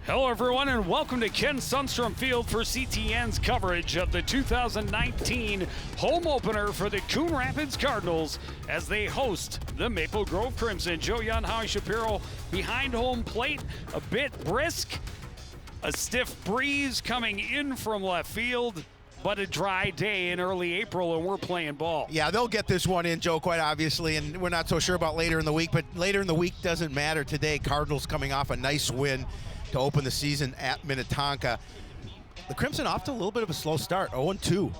Hello, everyone, and welcome to Ken Sundstrom Field for CTN's coverage of the 2019 home opener for the Coon Rapids Cardinals as they host the Maple Grove Crimson. Joe Young, Howie Shapiro behind home plate, a bit brisk, a stiff breeze coming in from left field, but a dry day in early April, and we're playing ball. Yeah, they'll get this one in, Joe, quite obviously, and we're not so sure about later in the week, but later in the week doesn't matter today. Cardinals coming off a nice win to open the season at Minnetonka. The Crimson off to a little bit of a slow start, 0-2.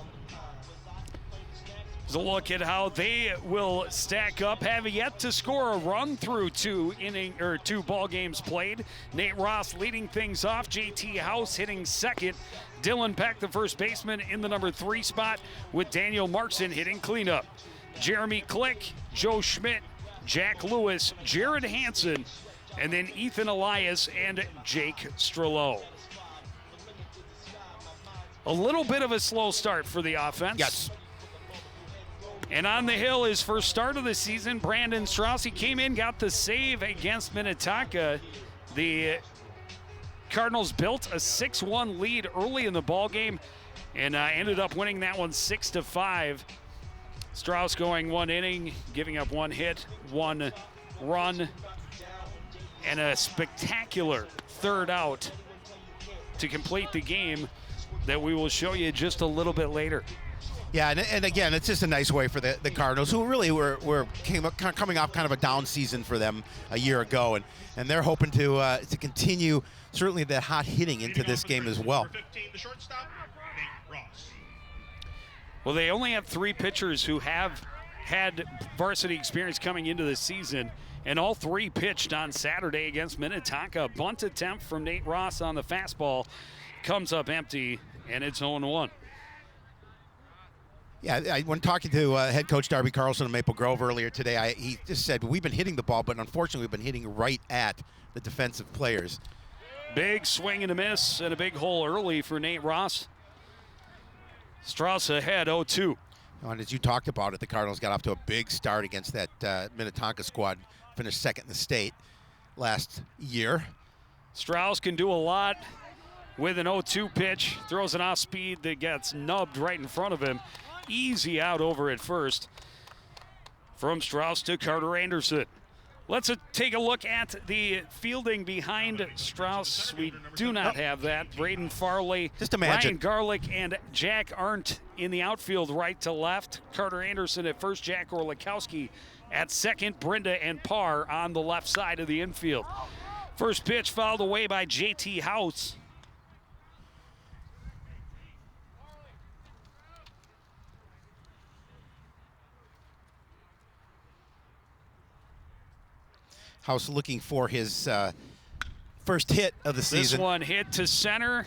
Here's a look at how they will stack up. Have yet to score a run through two ball games played. Nate Ross leading things off. JT House hitting second. Dylan Peck, the first baseman, in the number 3 spot, with Daniel Markson hitting cleanup. Jeremy Click, Joe Schmidt, Jack Lewis, Jared Hansen, and then Ethan Elias and Jake Strello. A little bit of a slow start for the offense. Yes. And on the hill, his first start of the season, Brandon Strauss. He came in, got the save against Minnetonka. The Cardinals built a 6-1 lead early in the ballgame and ended up winning that one 6-5. Strauss going 1 inning, giving up 1 hit, 1 run, and a spectacular third out to complete the game that we will show you just a little bit later. Yeah, and again, it's just a nice way for the Cardinals, who really were coming off kind of a down season for them a year ago, and they're hoping to continue certainly that hot hitting into this game as well. Well, they only have 3 pitchers who have had varsity experience coming into the season, and all 3 pitched on Saturday against Minnetonka. A bunt attempt from Nate Ross on the fastball comes up empty, and it's 0-1. Yeah, when talking to head coach Darby Carlson of Maple Grove earlier today, he just said, we've been hitting the ball, but unfortunately we've been hitting right at the defensive players. Big swing and a miss, and a big hole early for Nate Ross. Strauss ahead, 0-2. And as you talked about it, the Cardinals got off to a big start against that Minnetonka squad, finished second in the state last year. Strauss can do a lot with an 0-2 pitch, throws an off speed that gets nubbed right in front of him. Easy out over at first. From Strauss to Carter Anderson. Let's take a look at the fielding behind Strauss. We do not have that. Braden Farley, just imagine. Ryan Garlick, and Jack Arndt in the outfield right to left. Carter Anderson at first, Jack Orlikowski at second, Brenda and Parr on the left side of the infield. First pitch fouled away by JT House. House looking for his first hit of the season. This one hit to center.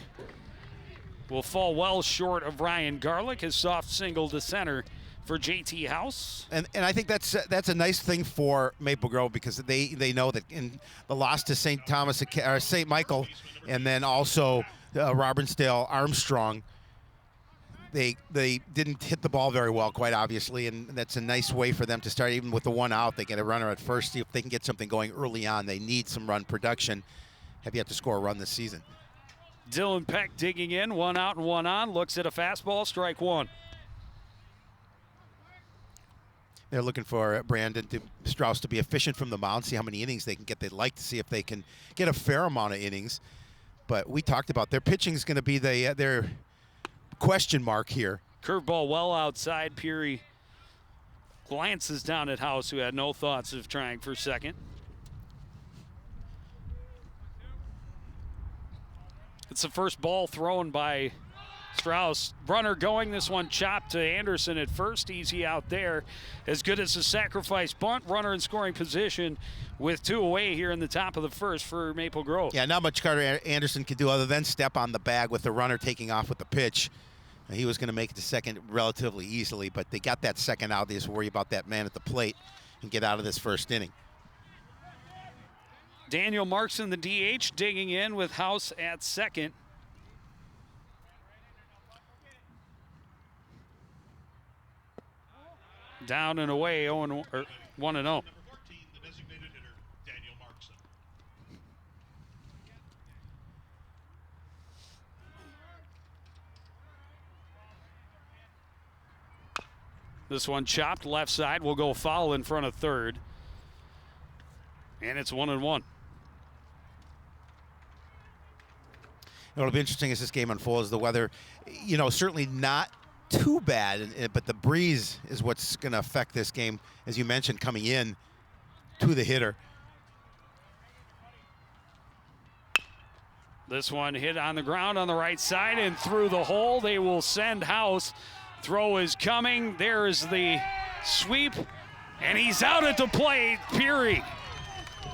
Will fall well short of Ryan Garlick. His soft single to center for JT House. And I think that's a nice thing for Maple Grove, because they know that in the loss to St. Michael, and then also Robbinsdale Armstrong, they didn't hit the ball very well, quite obviously, and that's a nice way for them to start. Even with the 1 out, they get a runner at first. See if they can get something going early on. They need some run production. Have yet to score a run this season. Dylan Peck digging in, 1 out and 1 on. Looks at a fastball, strike 1. They're looking for Strauss to be efficient from the mound, see how many innings they can get. They'd like to see if they can get a fair amount of innings. But we talked about their pitching is going to be their question mark here. Curveball well outside. Peary glances down at House, who had no thoughts of trying for second. It's the first ball thrown by Strauss. Runner going, this one chopped to Anderson at first. Easy out there. As good as a sacrifice bunt. Runner in scoring position with 2 away here in the top of the first for Maple Grove. Yeah, not much Carter Anderson can do other than step on the bag with the runner taking off with the pitch. He was going to make it to second relatively easily, but they got that second out. They just worry about that man at the plate and get out of this first inning. Daniel Markson, the DH, digging in with House at second. Down and away, 1-0. This one chopped left side. Will go foul in front of third. And it's 1-1. What'll be interesting as this game unfolds, the weather, certainly not too bad, but the breeze is what's going to affect this game, as you mentioned, coming in to the hitter. This one hit on the ground on the right side and through the hole. They will send House. Throw is coming. There's the sweep, and he's out at the plate. Peary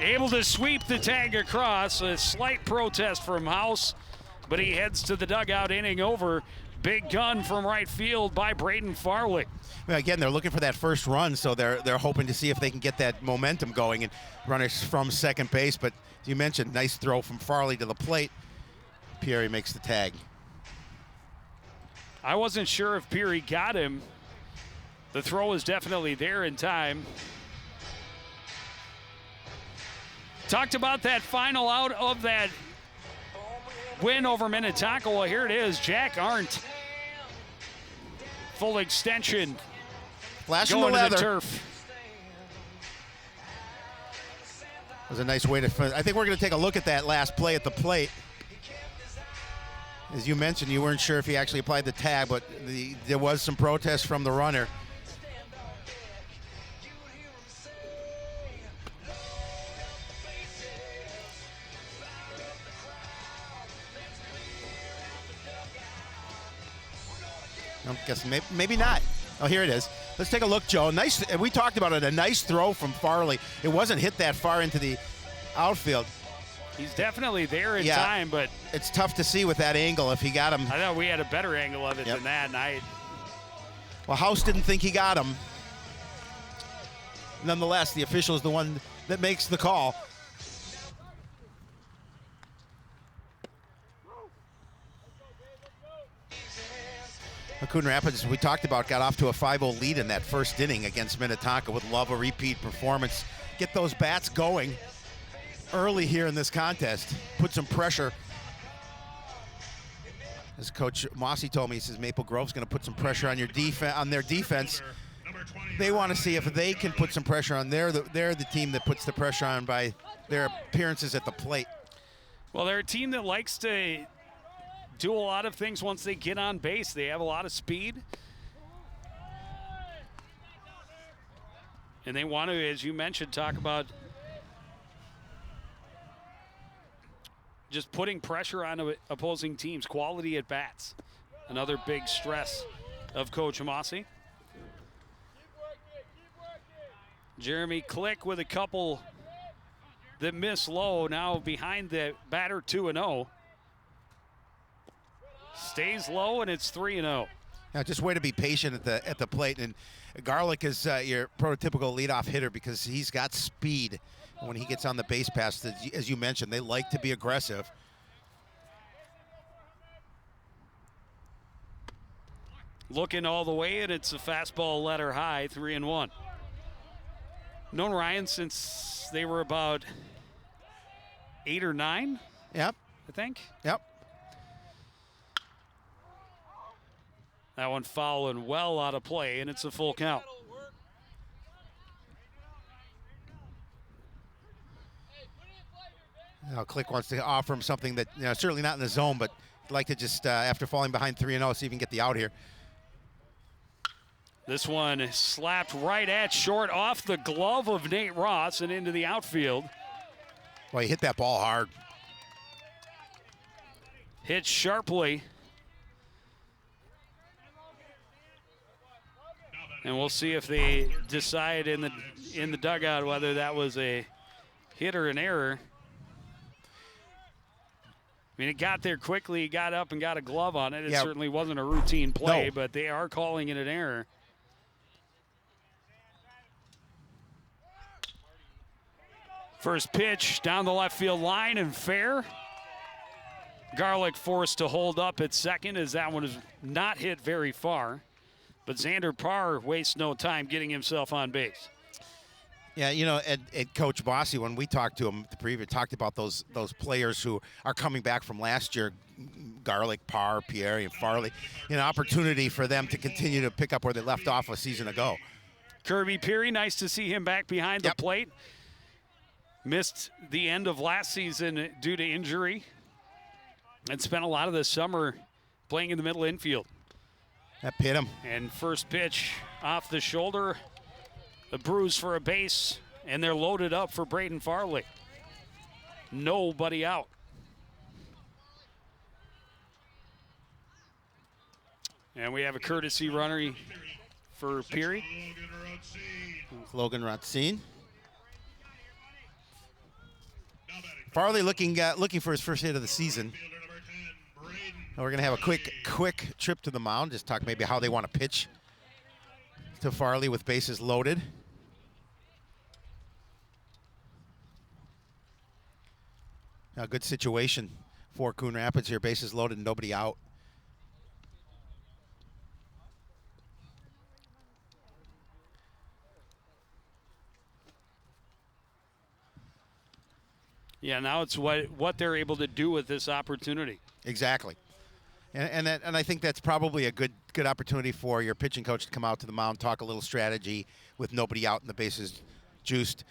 able to sweep the tag across. A slight protest from House, but he heads to the dugout, inning over. Big gun from right field by Braden Farley. Well, again, they're looking for that first run, so they're hoping to see if they can get that momentum going and runners from second base. But as you mentioned, nice throw from Farley to the plate. Peary makes the tag. I wasn't sure if Peary got him. The throw is definitely there in time. Talked about that final out of that win over Minnetonka. Well, here it is. Jack Arndt. Full extension. Flashing going the leather. To the turf. It was a nice way to finish. I think we're going to take a look at that last play at the plate. As you mentioned, you weren't sure if he actually applied the tag, but there was some protest from the runner. I'm guessing maybe not. Oh, here it is. Let's take a look, Joe. Nice. We talked about it. A nice throw from Farley. It wasn't hit that far into the outfield. He's definitely there in time, but it's tough to see with that angle if he got him. I thought we had a better angle of it than that, and well, House didn't think he got him. Nonetheless, the official is the one that makes the call. Coon Rapids, as we talked about, got off to a 5-0 lead in that first inning against Minnetonka. Would love a repeat performance. Get those bats going early here in this contest. Put some pressure. As Coach Mossy told me, he says Maple Grove's going to put some pressure on your their defense. They want to see if they can put some pressure on. They're the team that puts the pressure on by their appearances at the plate. Well, they're a team that likes to do a lot of things once they get on base. They have a lot of speed. And they want to, as you mentioned, talk about just putting pressure on opposing teams, quality at bats. Another big stress of Coach Mossy. Jeremy Click with a couple that miss low, now behind the batter 2-0. Stays low, and it's 3-0. Now, just way to be patient at the plate. And Garlick is your prototypical leadoff hitter because he's got speed. When he gets on the base pass, as you mentioned, they like to be aggressive. Looking all the way, and it's a fastball letter high, 3-1. Known Ryan since they were about 8 or 9. Yep. I think. Yep. That one foul and well out of play, and it's a full count. Now Click wants to offer him something that, certainly not in the zone, but he'd like to just, after falling behind 3-0, see if he can get the out here. This one slapped right at short off the glove of Nate Ross and into the outfield. Well, he hit that ball hard. Hit sharply. And we'll see if they decide in the dugout whether that was a hit or an error. I mean, it got there quickly. He got up and got a glove on it. It certainly wasn't a routine play, but they are calling it an error. First pitch down the left field line and fair. Garlick forced to hold up at second as that one is not hit very far. But Xander Parr wastes no time getting himself on base. Yeah, at Coach Bossy, when we talked to him, talked about those players who are coming back from last year, Garlick, Parr, Pierre, and Farley, an opportunity for them to continue to pick up where they left off a season ago. Kirby Peary, nice to see him back behind the plate. Missed the end of last season due to injury and spent a lot of the summer playing in the middle infield. That hit him. And first pitch off the shoulder, a bruise for a base, and they're loaded up for Braden Farley. Nobody out. And we have a courtesy runner for Peary. Logan Ratzin. Farley looking for his first hit of the season. And we're going to have a quick trip to the mound. Just talk maybe how they want to pitch to Farley with bases loaded. A good situation for Coon Rapids here. Bases loaded, nobody out. Yeah, now it's what they're able to do with this opportunity. Exactly. And I think that's probably a good opportunity for your pitching coach to come out to the mound, talk a little strategy with nobody out and the bases juiced.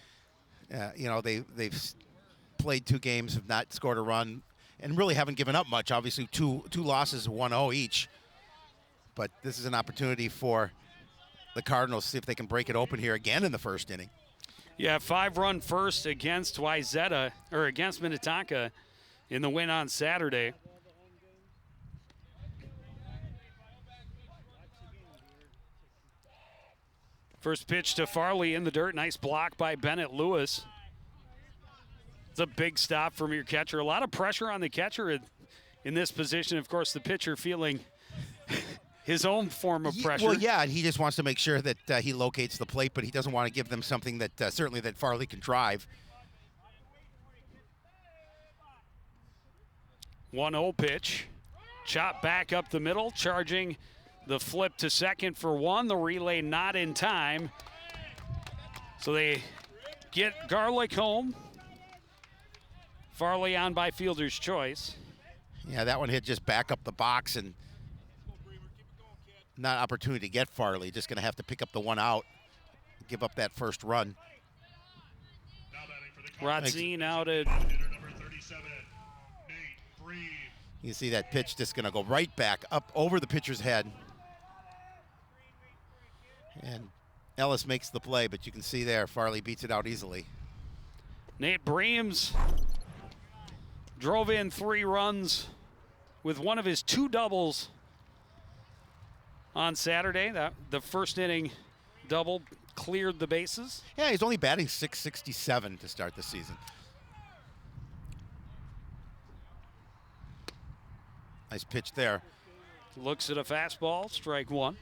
They've played 2 games, have not scored a run, and really haven't given up much. Obviously, two losses, 1-0 each. But this is an opportunity for the Cardinals to see if they can break it open here again in the first inning. Yeah, 5-run first against against Minnetonka in the win on Saturday. First pitch to Farley in the dirt. Nice block by Bennett Lewis. It's a big stop from your catcher. A lot of pressure on the catcher in this position. Of course, the pitcher feeling his own form of pressure. Well, yeah, and he just wants to make sure that he locates the plate, but he doesn't want to give them something that certainly that Farley can drive. 1-0 pitch. Chop back up the middle, charging the flip to second for 1. The relay not in time. So they get Garlick home. Farley on by fielder's choice. Yeah, that one hit just back up the box and not an opportunity to get Farley. Just going to have to pick up the one out, give up that first run. Ratzin out at. You see that pitch just going to go right back up over the pitcher's head. And Ellis makes the play, but you can see there Farley beats it out easily. Nate Breams drove in 3 runs with one of his 2 doubles on Saturday. The first inning double cleared the bases. Yeah, he's only batting .667 to start the season. Nice pitch there. Looks at a fastball, strike 1.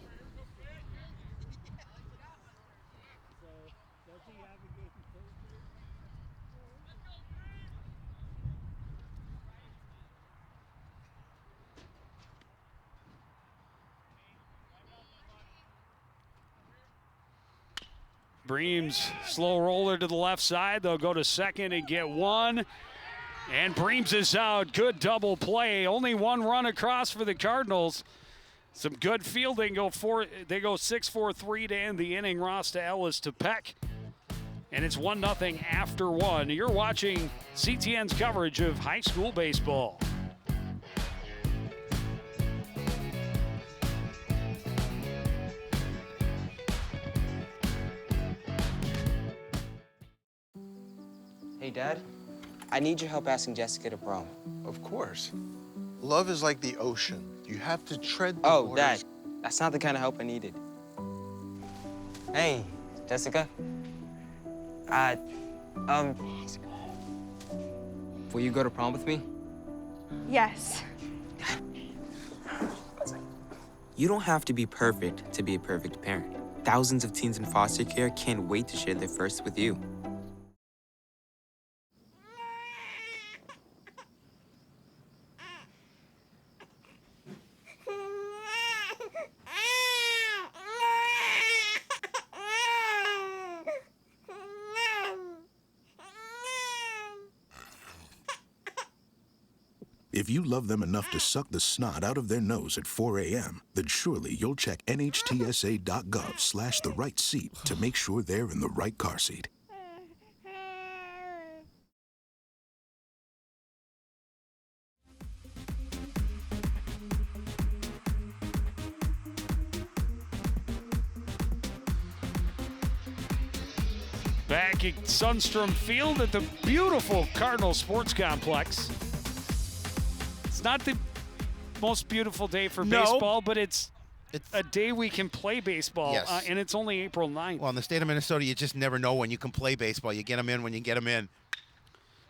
Breams, slow roller to the left side. They'll go to second and get 1. And Breams is out. Good double play. Only 1 run across for the Cardinals. Some good fielding. They go 6-4-3 to end the inning. Ross to Ellis to Peck. And it's 1-0 after 1. You're watching CTN's coverage of high school baseball. Hey, Dad. I need your help asking Jessica to prom. Of course. Love is like the ocean. You have to tread the Oh, waters. Dad, that's not the kind of help I needed. Hey, Jessica. Will you go to prom with me? Yes. You don't have to be perfect to be a perfect parent. Thousands of teens in foster care can't wait to share their first with you. If you love them enough to suck the snot out of their nose at 4 a.m., then surely you'll check nhtsa.gov/the right seat to make sure they're in the right car seat. Back at Sunstrom Field at the beautiful Cardinal Sports Complex. It's not the most beautiful day for baseball, but it's a day we can play baseball, Yes. and it's only April 9th. Well, in the state of Minnesota, you just never know when you can play baseball. You get them in when you get them in.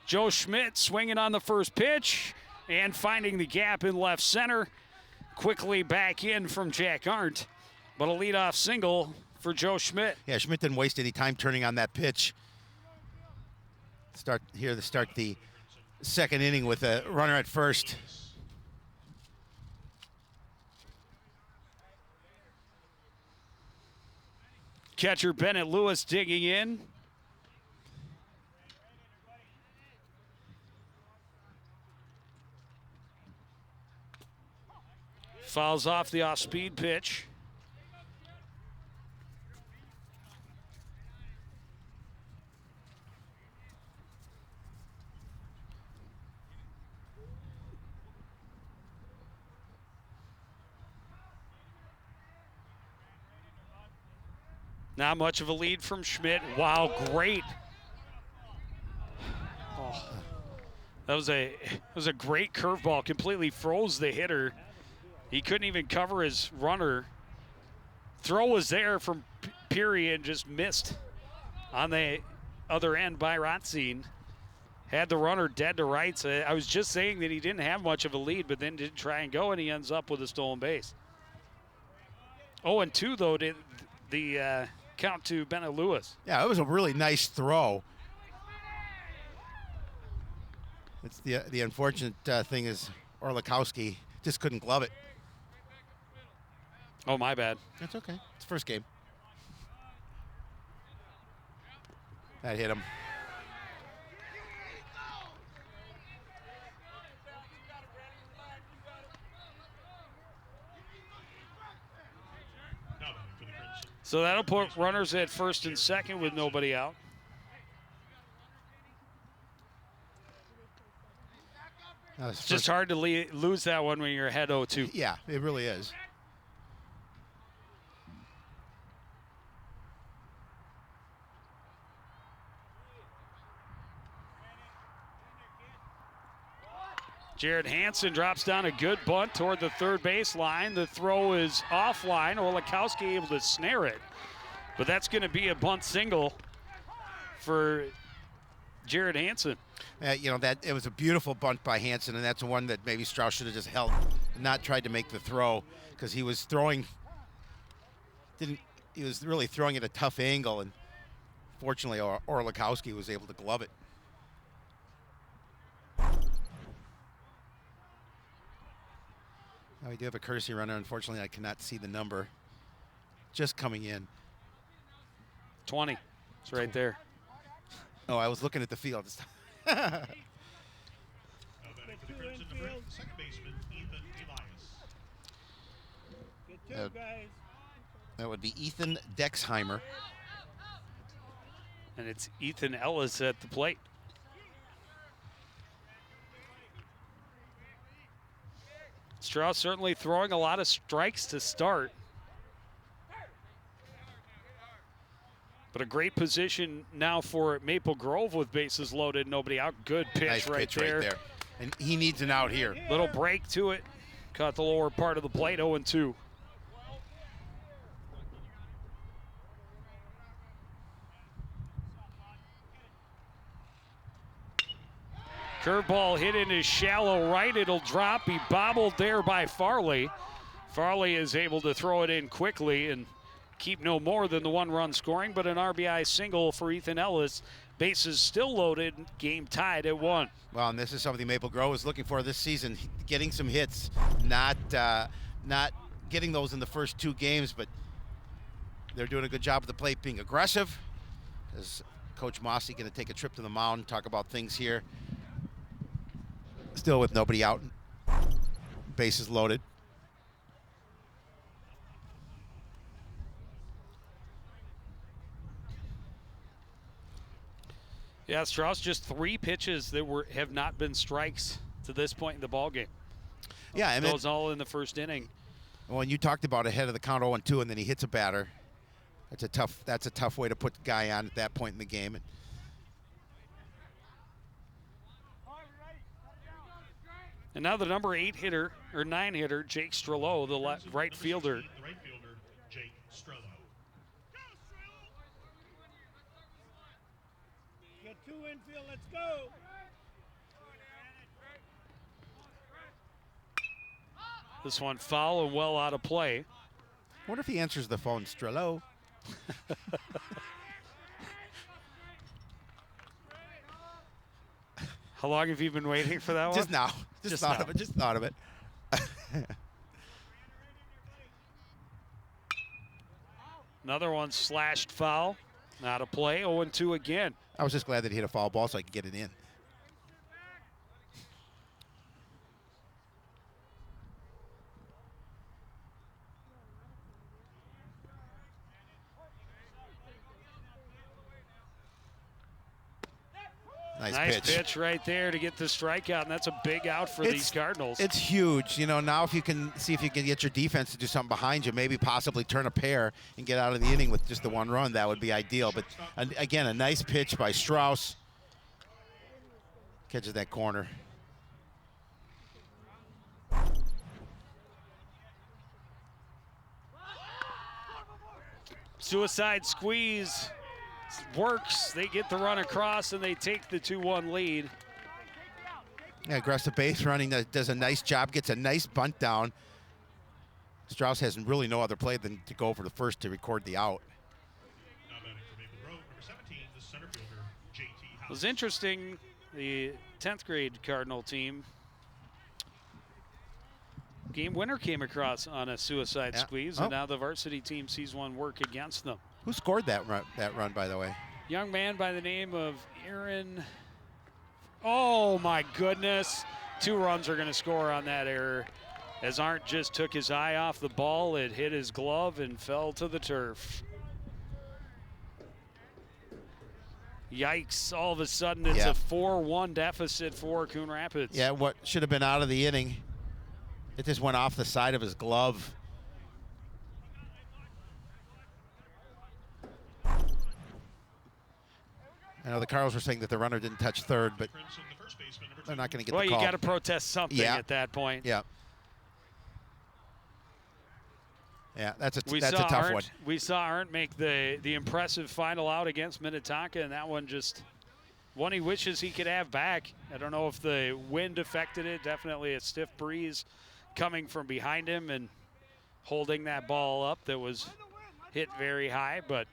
Joe Schmidt swinging on the first pitch and finding the gap in left center. Quickly back in from Jack Arndt, but a leadoff single for Joe Schmidt. Yeah, Schmidt didn't waste any time turning on that pitch. Start the second inning with a runner at first. Catcher Bennett Lewis digging in. Fouls off the off-speed pitch. Not much of a lead from Schmidt. Wow, great. Oh, that was a great curveball. Completely froze the hitter. He couldn't even cover his runner. Throw was there from Peary and just missed on the other end by Rotzine. Had the runner dead to rights. I was just saying that he didn't have much of a lead, but then didn't try and go, and he ends up with a stolen base. 0-2, though, did the count to Bennett Lewis. Yeah, it was a really nice throw. It's the unfortunate thing is Orlikowski just couldn't glove it. Oh, my bad. That's okay. It's the first game. That hit him. So that'll put runners at first and second with nobody out. It's just hard to lose that one when you're ahead 0-2. Yeah, it really is. Jared Hansen drops down a good bunt toward the third base line. The throw is offline. Orlikowski able to snare it. But that's going to be a bunt single for Jared Hansen. It was a beautiful bunt by Hansen, and that's one that maybe Strauss should have just held and not tried to make the throw because he was throwing. He was really throwing at a tough angle, and fortunately Orlikowski was able to glove it. Now we do have a courtesy runner. Unfortunately, I cannot see the number. Just coming in. 20. It's right there. Oh, I was looking at the field. Second baseman Ethan Elias. That would be Ethan Dexheimer. And it's Ethan Ellis at the plate. Strauss certainly throwing a lot of strikes to start. But a great position now for Maple Grove with bases loaded, nobody out. Good pitch, Nice right pitch there. right there. And he needs an out here. Little break to it. Caught the lower part of the plate, 0-2. Curveball hit into shallow right. It'll drop. He bobbled there by Farley. Farley is able to throw it in quickly and keep no more than the one-run scoring, but an RBI single for Ethan Ellis. Bases still loaded, game tied at 1. Well, and this is something Maple Grove is looking for this season, getting some hits, not getting those in the first 2 games, but they're doing a good job at the plate, being aggressive. Is Coach Mossy going to take a trip to the mound, talk about things here? Still with nobody out bases loaded. Yeah, Strauss just 3 pitches that have not been strikes to this point in the ball game. Yeah, and Those all in the first inning. well, and you talked about ahead of the count 0-2, and then he hits a batter. That's a tough way to put the guy on at that point in the game. And now the number 8 hitter, or 9 hitter, Jake Strello, the right fielder. The right fielder, Jake Strello. Get 2 infield, let's go. This one foul and well out of play. I wonder if he answers the phone, Strello. How long have you been waiting for that one? Just now. Just thought now. of it. Just thought of it. Another one slashed foul. Out of play. 0-2 again. I was just glad that he hit a foul ball so I could get it in. Nice pitch right there to get the strikeout, and that's a big out for these Cardinals. It's huge. You know, now if you can see if you can get your defense to do something behind you, maybe possibly turn a pair and get out of the inning with just the 1 run, that would be ideal. But again, a nice pitch by Strauss. Catches that corner. Suicide squeeze works. They get the run across, and they take the 2-1 lead. Yeah, aggressive base running, does a nice job, gets a nice bunt down. Strauss has really no other play than to go for the first to record the out. Now batting for Maple Grove, number 17, the center fielder, JT House. It was interesting, the 10th grade Cardinal team. Game winner came across on a suicide squeeze, and now the varsity team sees one work against them. Who scored that run, by the way? Young man by the name of Aaron. Oh my goodness. 2 runs are going to score on that error. As Arndt just took his eye off the ball, it hit his glove and fell to the turf. Yikes, all of a sudden it's a 4-1 deficit for Coon Rapids. Yeah, what should have been out of the inning. It just went off the side of his glove. I know the Cardinals were saying that the runner didn't touch third, but they're not going to get the call. Well, you got to protest something at that point. Yeah. Yeah, that's a tough one. We saw Arndt make the impressive final out against Minnetonka, and that one just one he wishes he could have back. I don't know if the wind affected it. Definitely a stiff breeze coming from behind him and holding that ball up that was hit very high, but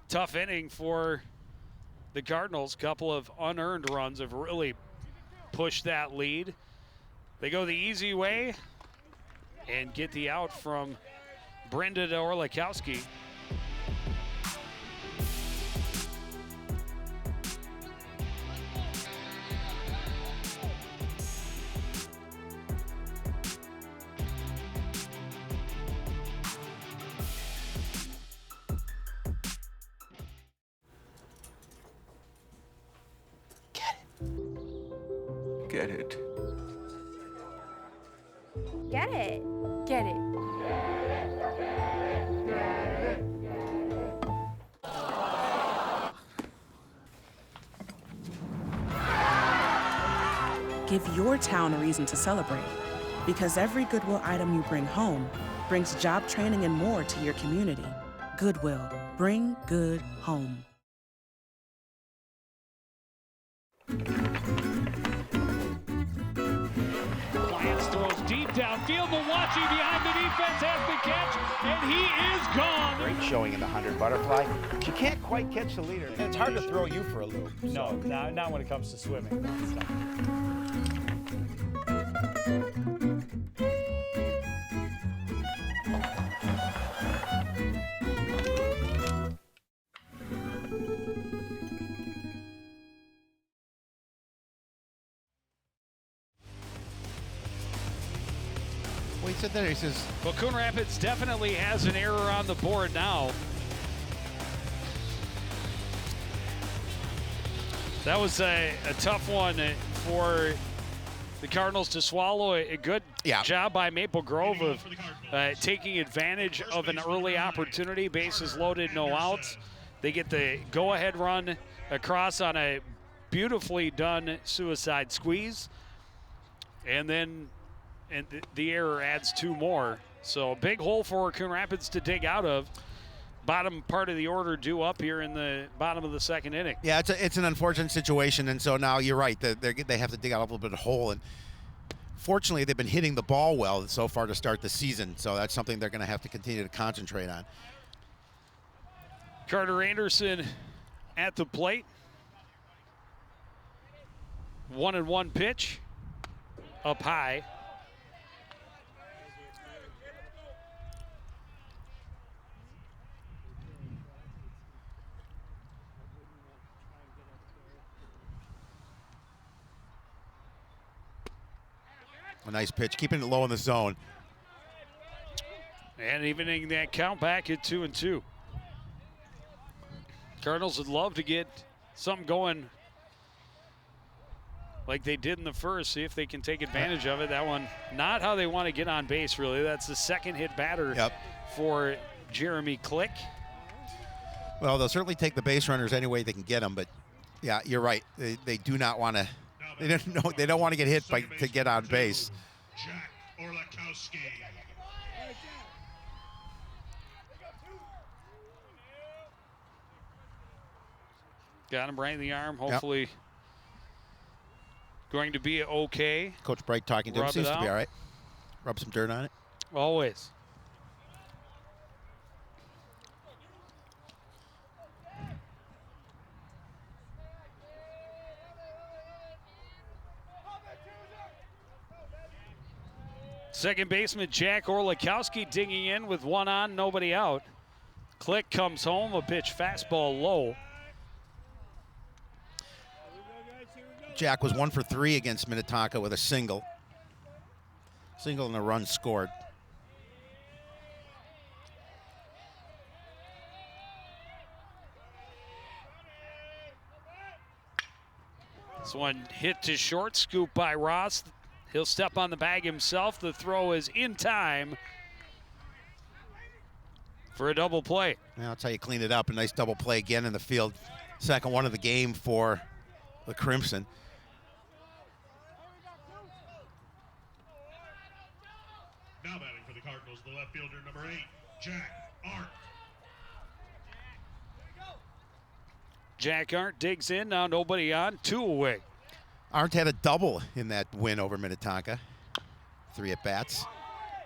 tough inning for the Cardinals. Couple of unearned runs have really pushed that lead. They go the easy way and get the out from Brenda Orlikowski. Get it. Get it. Get it. Give your town a reason to celebrate, because every Goodwill item you bring home brings job training and more to your community. Goodwill, bring good home. Lance throws deep downfield. Milwaukee behind the defense has the catch, and he is gone. Great showing in the 100 butterfly. She can't quite catch the leader. And it's hard to throw you for a loop. No, not when it comes to swimming. what he said there? He says, well, Coon Rapids definitely has an error on the board now. That was a tough one for the Cardinals to swallow. A good job by Maple Grove of taking advantage of an early opportunity. Bases loaded, no outs. They get the go-ahead run across on a beautifully done suicide squeeze. And then the error adds 2 more. So a big hole for Coon Rapids to dig out of. Bottom part of the order due up here in the bottom of the 2nd inning. yeah, it's an unfortunate situation, and so now you're right. They have to dig out a little bit of hole, and fortunately they've been hitting the ball well so far to start the season, so that's something they're going to have to continue to concentrate on. Carter Anderson at the plate. 1-1 pitch, up high. A nice pitch, keeping it low in the zone. And evening that count back at 2-2. Cardinals would love to get something going like they did in the first, see if they can take advantage of it. That one, not how they want to get on base, really. That's the second hit batter for Jeremy Click. Well, they'll certainly take the base runners any way they can get them, but yeah, you're right. They do not want to. They don't want to get hit to get on base. Jack Orlakowski. Got him right in the arm. Hopefully going to be okay. Coach Bright talking to him. Seems to be all right. Rub some dirt on it. Always. Second baseman Jack Orlakowski digging in with 1 on, nobody out. Click comes home, a pitch fastball low. Jack was 1 for 3 against Minnetonka with a single. Single and a run scored. This one hit to short, scoop by Ross. He'll step on the bag himself. The throw is in time for a double play. Yeah, that's how you clean it up. A nice double play again in the field. Second one of the game for the Crimson. Now batting for the Cardinals, the left fielder, number 8, Jack Arndt. Jack Arndt digs in, now nobody on, 2 away. Arndt had a double in that win over Minnetonka. 3 at-bats.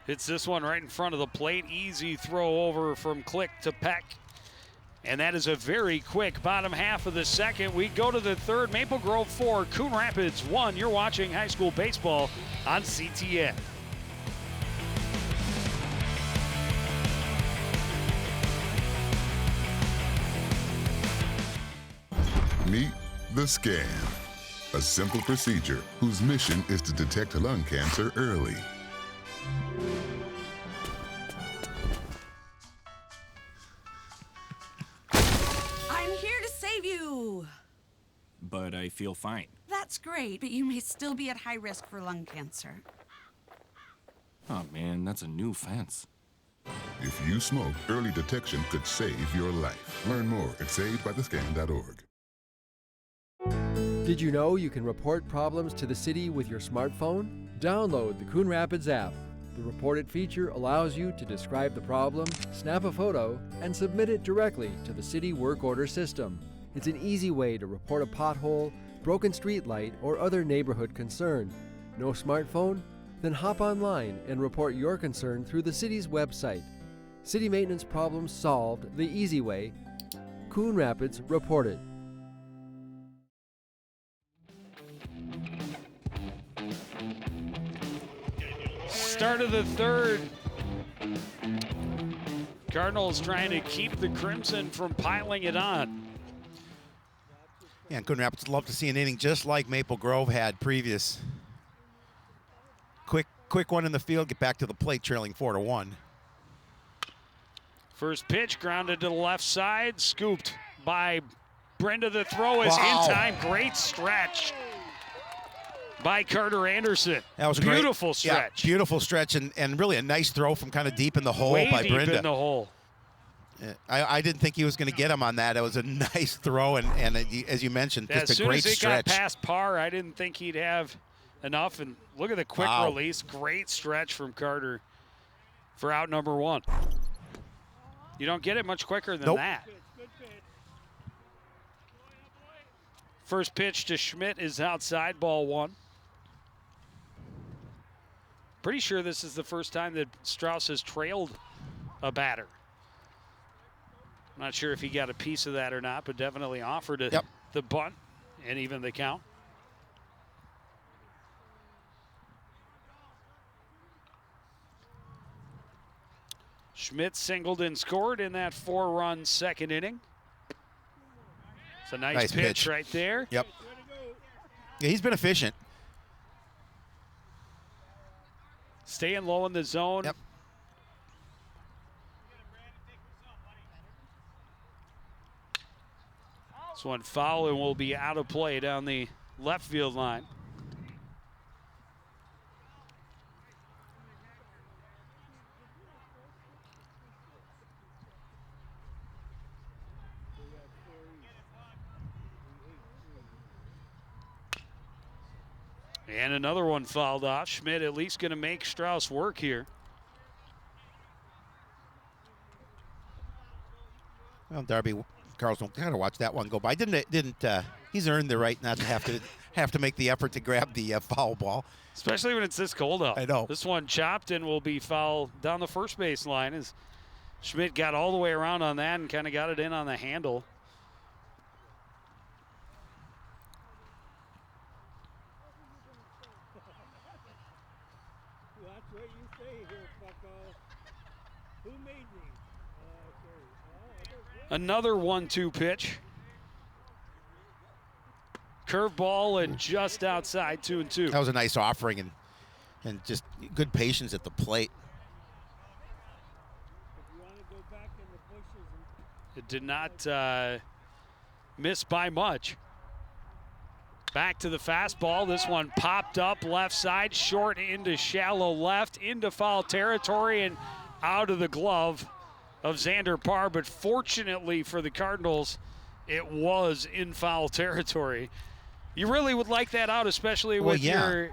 Hits this one right in front of the plate. Easy throw over from Click to Peck. And that is a very quick bottom half of the 2nd. We go to the 3rd. Maple Grove 4, Coon Rapids 1. You're watching high school baseball on CTN. Meet the scan. A simple procedure whose mission is to detect lung cancer early. I'm here to save you. But I feel fine. That's great, but you may still be at high risk for lung cancer. Oh man, that's a new fence. If you smoke, early detection could save your life. Learn more at savedbythescan.org. Did you know you can report problems to the city with your smartphone? Download the Coon Rapids app. The Report It feature allows you to describe the problem, snap a photo, and submit it directly to the city work order system. It's an easy way to report a pothole, broken street light, or other neighborhood concern. No smartphone? Then hop online and report your concern through the city's website. City maintenance problems solved the easy way. Coon Rapids Report It. Start of the 3rd. Cardinals trying to keep the Crimson from piling it on. Yeah, and Coon Rapids love to see an inning just like Maple Grove had previous. Quick quick one in the field, get back to the plate, trailing 4-1. First pitch grounded to the left side, scooped by Brenda. The throw is Wow. in time. Great stretch by Carter Anderson. That was a beautiful great, stretch. Yeah, beautiful stretch, and really a nice throw from kind of deep in the hole Way by deep Brenda. in the hole. I didn't think he was going to get him on that. It was a nice throw, and as you mentioned, Yeah, just a great as soon as it stretch. got past par, I didn't think he'd have enough. And look at the quick release. Great stretch from Carter for out number one. You don't get it much quicker than that. First pitch to Schmidt is outside, ball one. Pretty sure this is the first time that Strauss has trailed a batter. I'm not sure if he got a piece of that or not, but definitely offered the bunt and even the count. Schmidt singled and scored in that 4-run second inning. It's a nice pitch right there. Yep. Yeah, he's been efficient. Staying low in the zone. Yep. This one foul and will be out of play down the left field line. And another one fouled off. Schmidt at least going to make Strauss work here. Well, Darby Carlson kind of watch that one go by. He's earned the right not to have to make the effort to grab the foul ball. Especially when it's this cold out. I know. This one chopped and will be foul down the first base line as Schmidt got all the way around on that and kind of got it in on the handle. That's what you say here, fucko. Who made me? Another 1-2 pitch. Curveball and just outside 2-2. That was a nice offering and just good patience at the plate. It did not miss by much. Back to the fastball. This one popped up left side, short into shallow left, into foul territory and out of the glove of Xander Parr. But fortunately for the Cardinals, it was in foul territory. You really would like that out, especially with your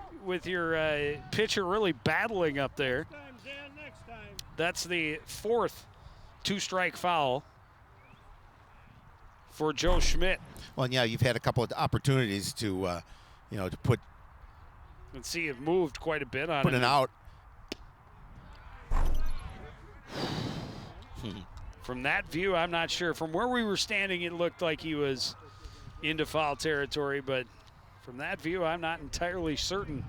pitcher really battling up there. That's the fourth two-strike foul for Joe Schmidt. Well, yeah, you've had a couple of opportunities to, to put. And see, it moved quite a bit on put it out. From that view, I'm not sure. From where we were standing, it looked like he was into foul territory, but from that view, I'm not entirely certain.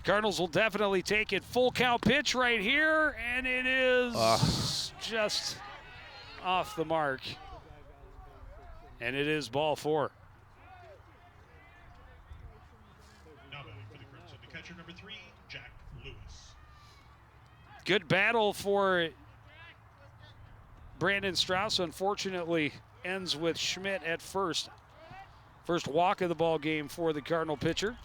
Cardinals will definitely take it. Full count pitch right here, and it is just off the mark. And it is ball four. Now batting for the Crimson, the catcher number 3, Jack Lewis. Good battle for Brandon Strauss. Unfortunately, ends with Schmidt at first. First walk of the ball game for the Cardinal pitcher.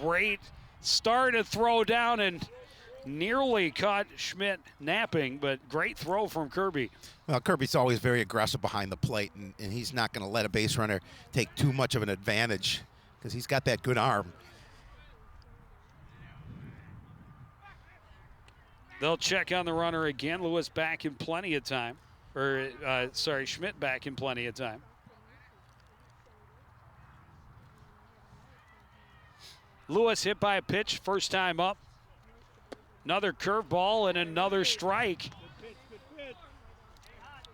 Great start to throw down and nearly caught Schmidt napping, but great throw from Kirby. Well, Kirby's always very aggressive behind the plate, and he's not going to let a base runner take too much of an advantage because he's got that good arm. They'll check on the runner again. Lewis back in plenty of time. Schmidt back in plenty of time. Lewis hit by a pitch, first time up. Another curveball and another strike.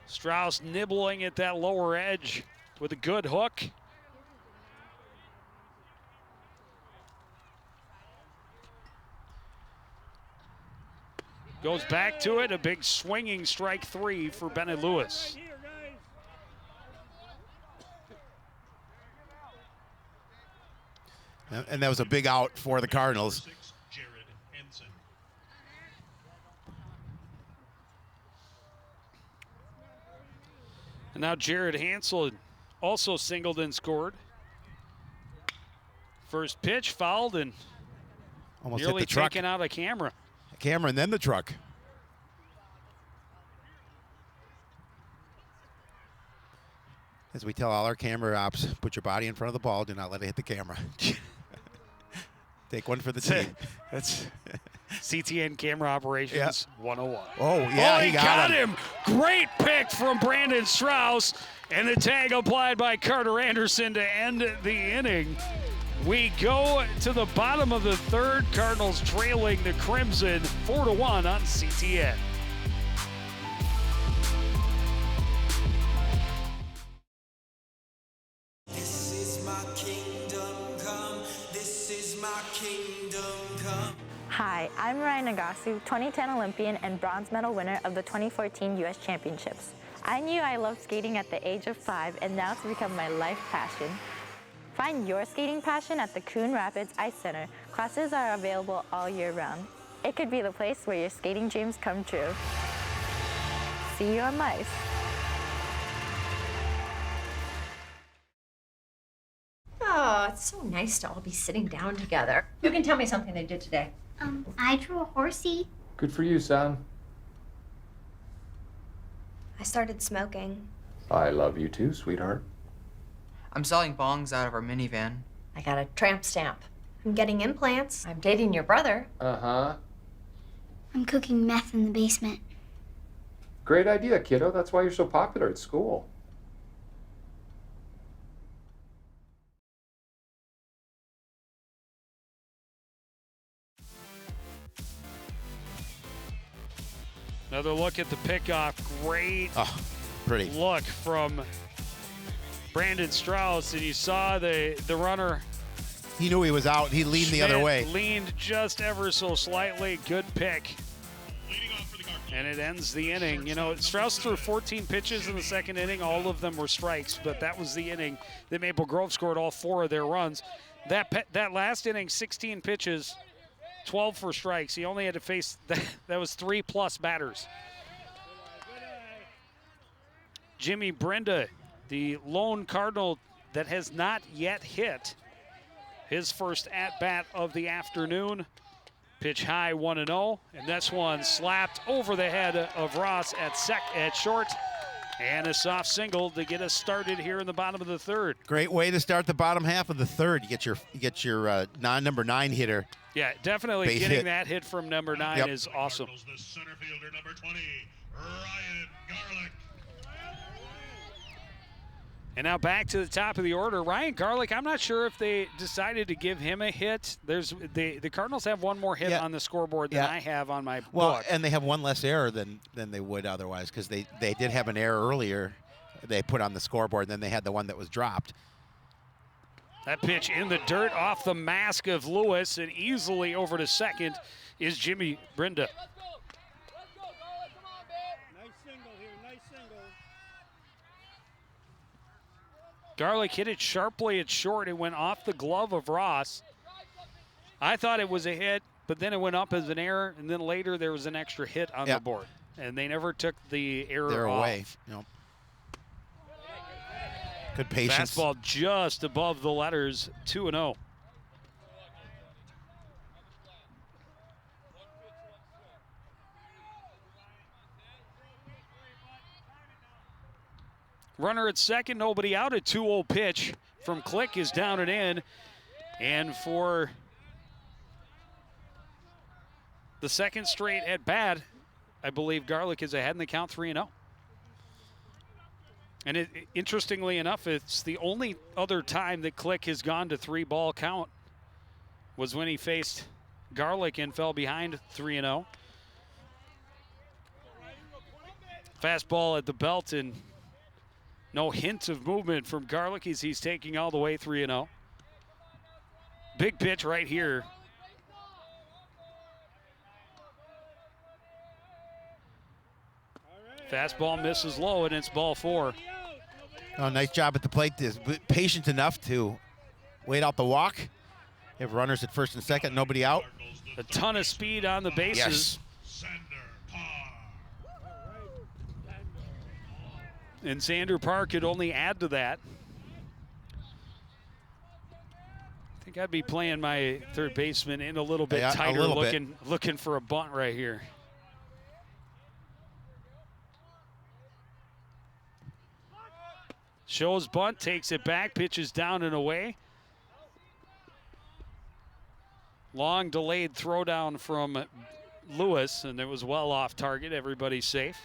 Strauss nibbling at that lower edge with a good hook. Goes back to it, a big swinging strike 3 for Bennett Lewis. And that was a big out for the Cardinals. And now Jared Hansel also singled and scored. First pitch fouled and almost nearly hit the truck. taken out a camera. Camera and then the truck. As we tell all our camera ops, put your body in front of the ball. Do not let it hit the camera. Take one for the team. That's CTN camera operations 101. Oh, yeah, he got him. Great pick from Brandon Strauss. And the tag applied by Carter Anderson to end the inning. We go to the bottom of the third. Cardinals trailing the Crimson 4-1 on CTN. This is my kingdom come. This is my kingdom come. Hi, I'm Ryan Nagasu, 2010 Olympian and bronze medal winner of the 2014 U.S. Championships. I knew I loved skating at the age of 5, and now it's become my life passion. Find your skating passion at the Coon Rapids Ice Center. Classes are available all year round. It could be the place where your skating dreams come true. See you on ice. Oh, it's so nice to all be sitting down together. You can tell me something they did today. I drew a horsey. Good for you, son. I started smoking. I love you too, sweetheart. I'm selling bongs out of our minivan. I got a tramp stamp. I'm getting implants. I'm dating your brother. Uh-huh. I'm cooking meth in the basement. Great idea, kiddo. That's why you're so popular at school. Another look at the pickoff. Great pretty look from Brandon Strauss, and you saw the runner. He knew he was out. He leaned the other way. Leaned just ever so slightly. Good pick. And it ends the inning. You know, Strauss threw 14 pitches in the second inning. All of them were strikes, but that was the inning that Maple Grove scored all 4 of their runs. That last inning, 16 pitches, 12 for strikes. He only had to face, that was 3+ batters. Jimmy Brenda, the lone Cardinal that has not yet hit his first at-bat of the afternoon. Pitch high, 1-0, and this one slapped over the head of Ross at short. And a soft single to get us started here in the bottom of the third. Great way to start the bottom half of the third. You get your non-number 9 hitter. Yeah, definitely Base getting hit. that hit from number 9 is awesome. The center fielder, number 20, Ryan Garlick. And now back to the top of the order. Ryan Garlick, I'm not sure if they decided to give him a hit. The Cardinals have one more hit on the scoreboard than I have on my book. And they have one less error than they would otherwise, because they did have an error earlier they put on the scoreboard, and then they had the one that was dropped. That pitch in the dirt off the mask of Lewis, and easily over to second is Jimmy Brenda. Garlick hit it sharply at short. It went off the glove of Ross. I thought it was a hit, but then it went up as an error, and then later there was an extra hit on the board. And they never took the error off. Away. Nope. Good patience. Fastball just above the letters, 2-0. Runner at second, nobody out. A 2-0 pitch from Click is down and in. And for the second straight at bat, I believe Garlick is ahead in the count, 3-0. And interestingly enough, it's the only other time that Click has gone to 3-ball count was when he faced Garlick and fell behind 3-0. Fastball at the belt, and no hint of movement from Garlick as he's taking all the way 3-0. Big pitch right here. Fastball misses low, and it's ball 4. Oh, nice job at the plate. Patient enough to wait out the walk. Have runners at first and second, nobody out. A ton of speed on the bases. And Xander Parr could only add to that. I think I'd be playing my third baseman in a little bit tighter, looking for a bunt right here. Shows bunt, takes it back, pitches down and away. Long delayed throwdown from Lewis, and it was well off target. Everybody's safe.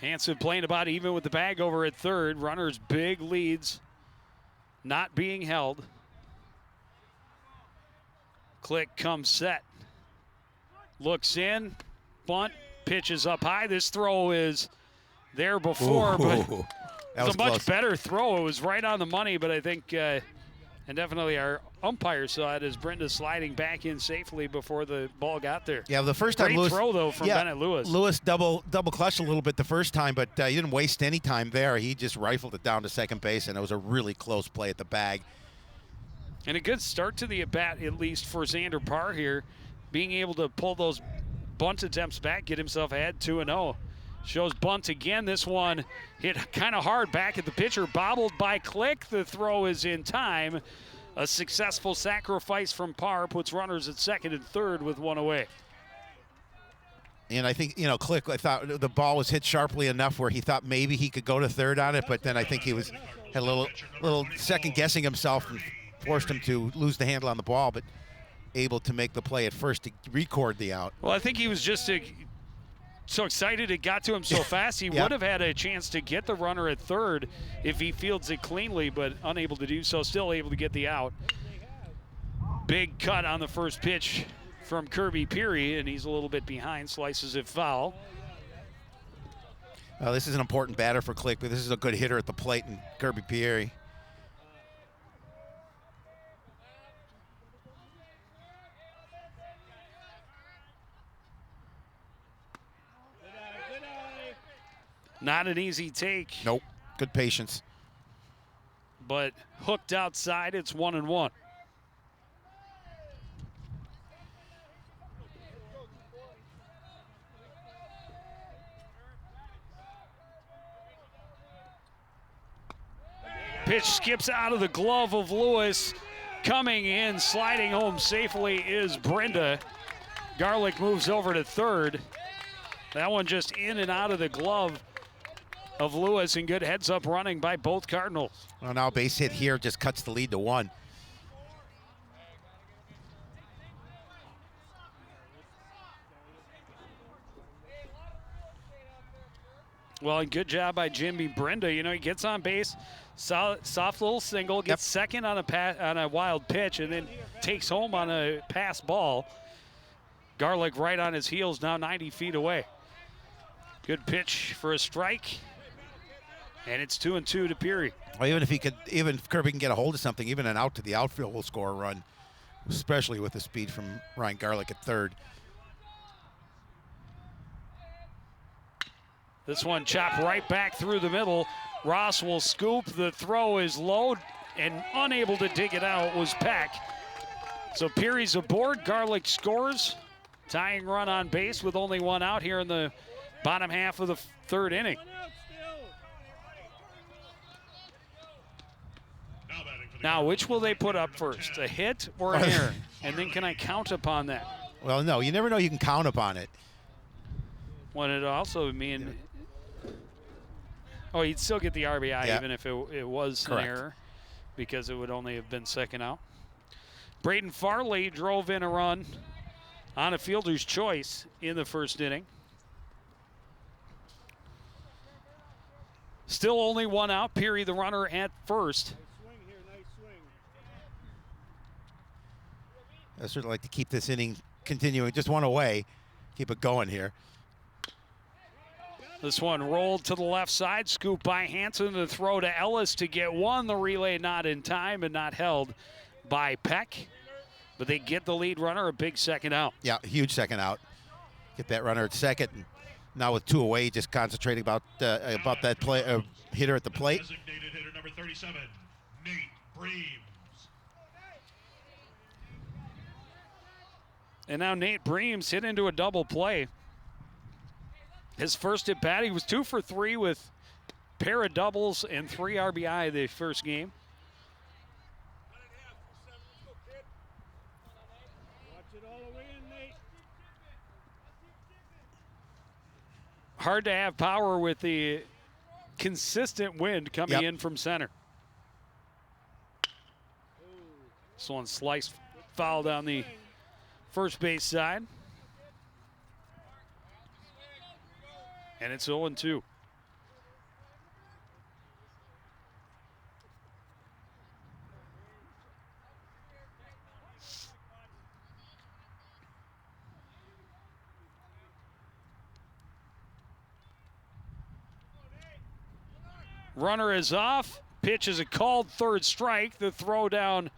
Hansen playing about even with the bag over at third. Runners big leads not being held. Click comes set. Looks in, bunt, pitches up high. This throw is there before, but it was a much better throw. It was right on the money, but I think, and definitely our umpire saw it as Brenda sliding back in safely before the ball got there. Yeah, the first time Great Lewis throw though from Bennett Lewis. Lewis double clutched a little bit the first time, but he didn't waste any time there. He just rifled it down to second base, and it was a really close play at the bag. And a good start to the at-bat, at least for Xander Parr here, being able to pull those bunt attempts back, get himself ahead 2-0. Shows bunt again. This one hit kind of hard back at the pitcher, bobbled by Click. The throw is in time. A successful sacrifice from Parr puts runners at second and third with one away. And I think, Click, I thought the ball was hit sharply enough where he thought maybe he could go to third on it, but then I think he had a little second guessing himself and forced him to lose the handle on the ball, but able to make the play at first to record the out. Well, I think he was just so excited it got to him so fast. He would have had a chance to get the runner at third if he fields it cleanly, but unable to do so, still able to get the out. Big cut on the first pitch from Kirby Peary, and he's a little bit behind, slices it foul. This is an important batter for Click, but this is a good hitter at the plate in Kirby Peary. Not an easy take. Nope. Good patience. But hooked outside, it's 1-1. Pitch skips out of the glove of Lewis. Coming in, sliding home safely is Brenda. Garlick moves over to third. That one just in and out of the glove of Lewis, and good heads-up running by both Cardinals. Well, now base hit here just cuts the lead to 1. Well, and good job by Jimmy Brenda. He gets on base, soft little single, gets second on a wild pitch, and then takes home on a pass ball. Garlick right on his heels, now 90 feet away. Good pitch for a strike. And it's 2-2 to Peary. Well, even if Kirby can get a hold of something, even an out to the outfield will score a run, especially with the speed from Ryan Garlick at third. This one chopped right back through the middle. Ross will scoop. The throw is low, and unable to dig it out was Peck. So Peary's aboard. Garlick scores. Tying run on base with only one out here in the bottom half of the third inning. Now, which will they put up first, a hit or an error? And then can I count upon that? Well, no, you never know you can count upon it. Well, it also mean, you'd still get the RBI even if it was an error, because it would only have been second out. Braden Farley drove in a run on a fielder's choice in the first inning. Still only one out. Peary, the runner, at first. I certainly like to keep this inning continuing. Just one away. Keep it going here. This one rolled to the left side. Scoop by Hansen. The throw to Ellis to get one. The relay not in time and not held by Peck. But they get the lead runner, a big second out. Yeah, huge second out. Get that runner at second. Now with 2 away, just concentrating about that play hitter at the plate. Designated hitter number 37, Nate Breams. And now Nate Breams hit into a double play. His first at bat, he was 2 for 3 with a pair of doubles and 3 RBI the first game. Watch it all the way in, Nate. Hard to have power with the consistent wind coming in from center. This one sliced foul down the first base side. And it's 0-2. Runner is off. Pitch is a called third strike. The throw down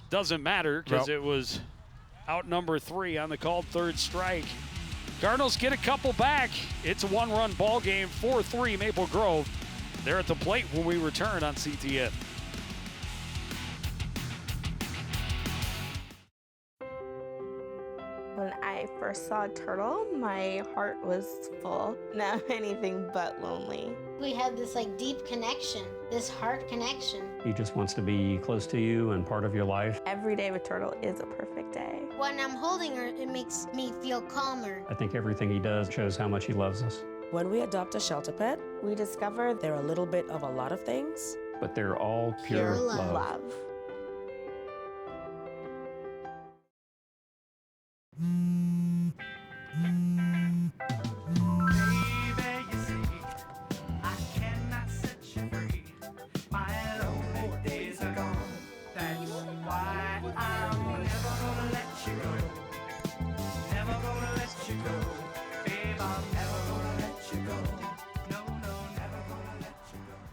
doesn't matter because it was out number 3 on the called third strike. Cardinals get a couple back. It's a 1-run ball game, 4-3 Maple Grove. They're at the plate when we return on CTN. When I first saw a turtle, my heart was full. Now anything but lonely. We had this like deep connection, this heart connection. He just wants to be close to you and part of your life. Every day with Turtle is a perfect day. When I'm holding her, it makes me feel calmer. I think everything he does shows how much he loves us. When we adopt a shelter pet, we discover they're a little bit of a lot of things. But they're all pure love.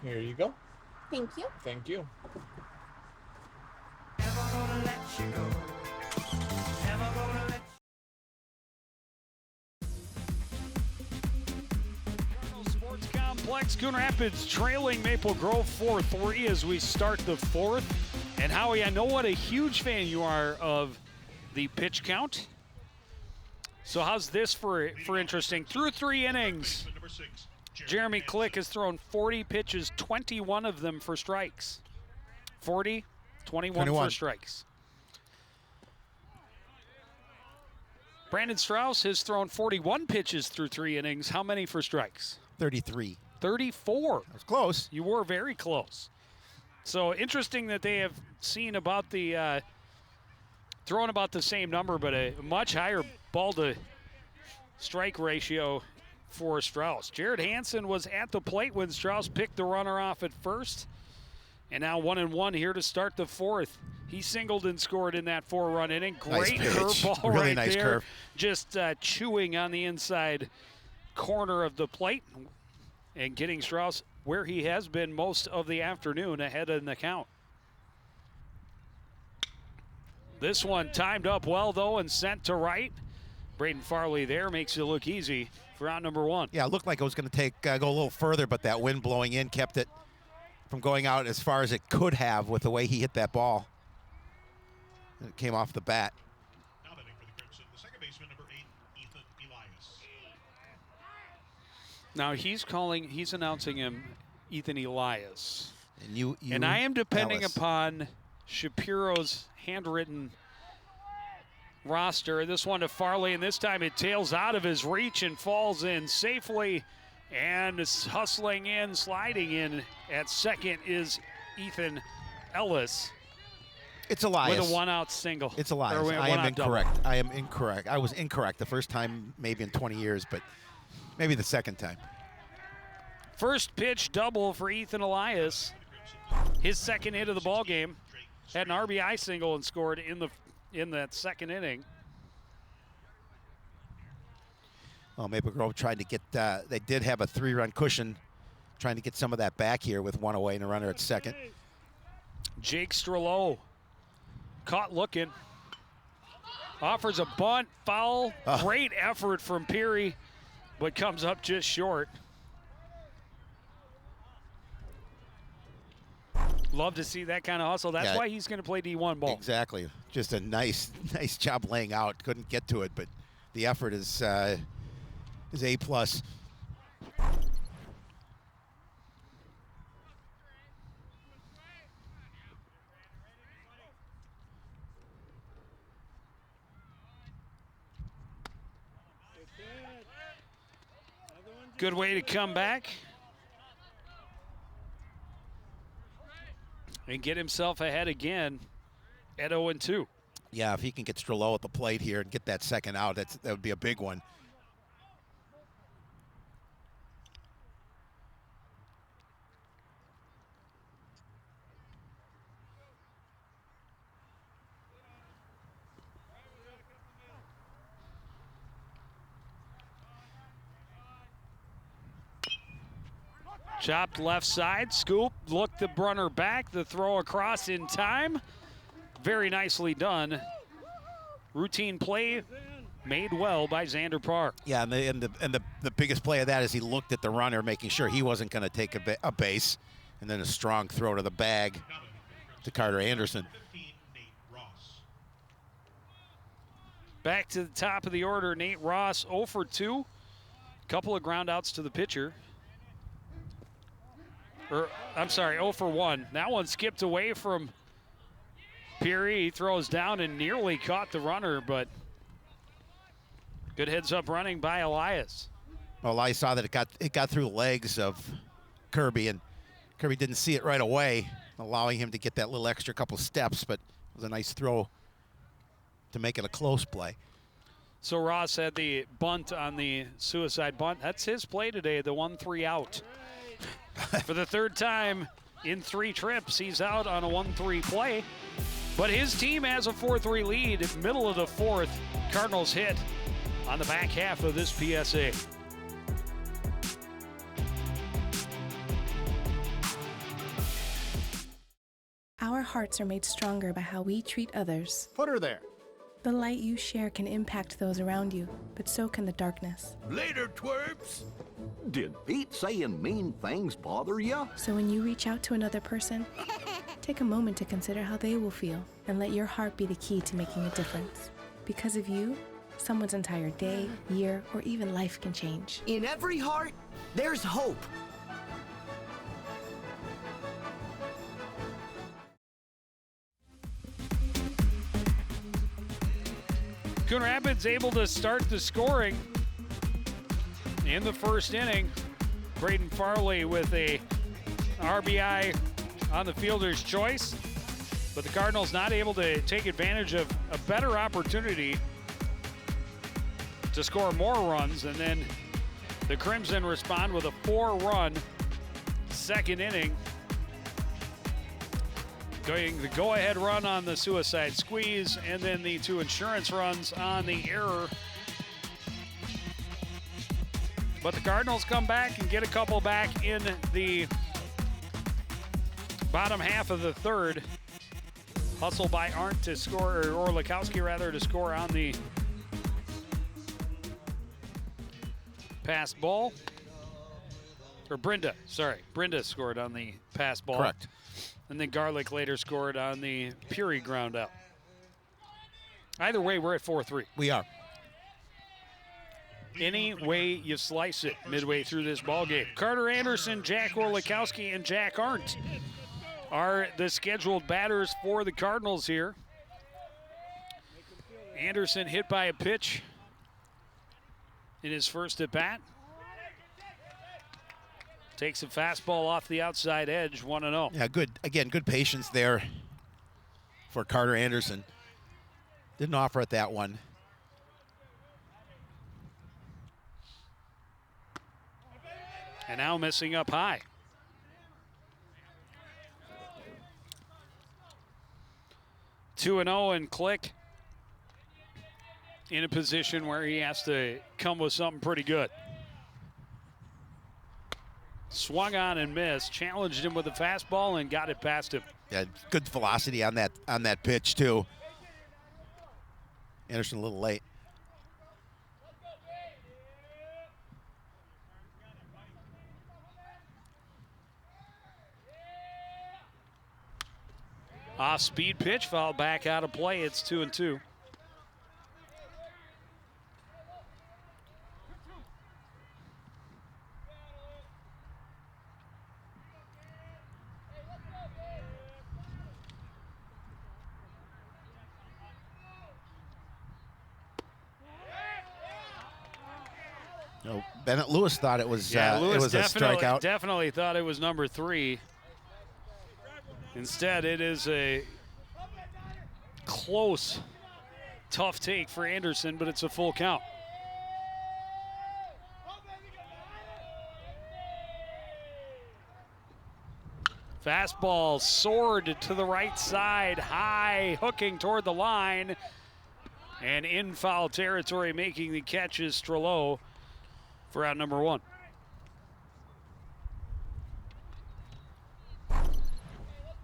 Here you go. Thank you. Thank you. Sports Complex, Coon Rapids trailing Maple Grove 4-3 as we start the 4th. And Howie, I know what a huge fan you are of the pitch count. So how's this for interesting? Through 3 innings, Jeremy Click has thrown 40 pitches, 21 of them for strikes. 40, 21 for strikes. Brandon Strauss has thrown 41 pitches through 3 innings. How many for strikes? 33. 34. That was close. You were very close. So interesting that they have seen about the throwing about the same number, but a much higher ball to strike ratio for Strauss. Jared Hansen was at the plate when Strauss picked the runner off at first. And now 1-1 here to start the 4th. He singled and scored in that 4-run inning. Great curveball really right nice there. Curve. Just chewing on the inside corner of the plate and getting Strauss where he has been most of the afternoon ahead in the count. This one timed up well, though, and sent to right. Braden Farley there makes it look easy for out number 1. Yeah, it looked like it was going to go a little further, but that wind blowing in kept it from going out as far as it could have with the way he hit that ball. It came off the bat. Now batting for the Crimson, the second baseman, number 8, Ethan Elias. Now he's announcing him Ethan Elias. And and I am depending Ellis. upon Shapiro's handwritten roster. This one to Farley, and this time it tails out of his reach and falls in safely. And is hustling in, sliding in at second is Ethan Ellis. It's Elias. With a 1-out single. It's Elias. I am incorrect. I am incorrect. I was incorrect the first time maybe in 20 years, but maybe the second time. First pitch double for Ethan Elias. His second hit of the ball game. Had an RBI single and scored in that second inning. Well, Maple Grove tried to get, they did have a 3-run cushion, trying to get some of that back here with 1 away and a runner at second. Jake Strello caught looking. Offers a bunt, foul. Great effort from Peary, but comes up just short. Love to see that kind of hustle. That's why he's going to play D1 ball. Exactly. Just a nice job laying out. Couldn't get to it, but the effort is A+. Good way to come back and get himself ahead again at 0-2. Yeah, if he can get Strello at the plate here and get that second out, that would be a big one. Chopped left side, scoop, look the runner back, the throw across in time. Very nicely done. Routine play made well by Xander Parr. Yeah, and the biggest play of that is he looked at the runner, making sure he wasn't going to take a base, and then a strong throw to the bag to Carter Anderson. Back to the top of the order, Nate Ross 0 for 2. Couple of ground outs to the pitcher. I'm sorry, 0 for 1. That one skipped away from Peary. He throws down and nearly caught the runner, but good heads-up running by Elias. Well, Elias saw that it got through the legs of Kirby, and Kirby didn't see it right away, allowing him to get that little extra couple steps, but it was a nice throw to make it a close play. So Ross had the bunt on the suicide bunt. That's his play today, the 1-3 out. For the third time in 3 trips, he's out on a 1-3 play. But his team has a 4-3 lead. Middle of the 4th, Cardinals hit on the back half of this PSA. Our hearts are made stronger by how we treat others. Put her there. The light you share can impact those around you, but so can the darkness. Later, twerps. Did Pete saying mean things bother you? So when you reach out to another person, take a moment to consider how they will feel and let your heart be the key to making a difference. Because of you, someone's entire day, year, or even life can change. In every heart, there's hope. Coon Rapids able to start the scoring in the first inning. Braden Farley with a RBI on the fielder's choice, but the Cardinals not able to take advantage of a better opportunity to score more runs, and then the Crimson respond with a 4-run second inning. Going the go-ahead run on the suicide squeeze, and then the 2 insurance runs on the error. But the Cardinals come back and get a couple back in the bottom half of the third. Hustle by Arndt to score, or Orlikowski rather, to score on the pass ball. Or Brenda scored on the pass ball. Correct. And then Garlick later scored on the Peary ground out. Either way, we're at 4-3. We are. Any way you slice it midway through this ball game. Carter Anderson, Jack Orlikowski, and Jack Arndt are the scheduled batters for the Cardinals here. Anderson hit by a pitch in his first at bat. Takes a fastball off the outside edge, 1-0. Yeah, good patience there for Carter Anderson. Didn't offer it that one. And now missing up high. Two and 0, and Click in a position where he has to come with something pretty good. Swung on and missed, challenged him with a fastball and got it past him. Yeah, good velocity on that pitch too. Anderson a little late. Off-speed pitch, foul back out of play. It's 2-2. No, Bennett Lewis thought it was Yeah, Lewis it was a strikeout. definitely thought it was number 3. Instead, it is a close, tough take for Anderson, but it's a full count. Fastball soared to the right side, high, hooking toward the line, and in foul territory, making the catch is Strello for out number 1.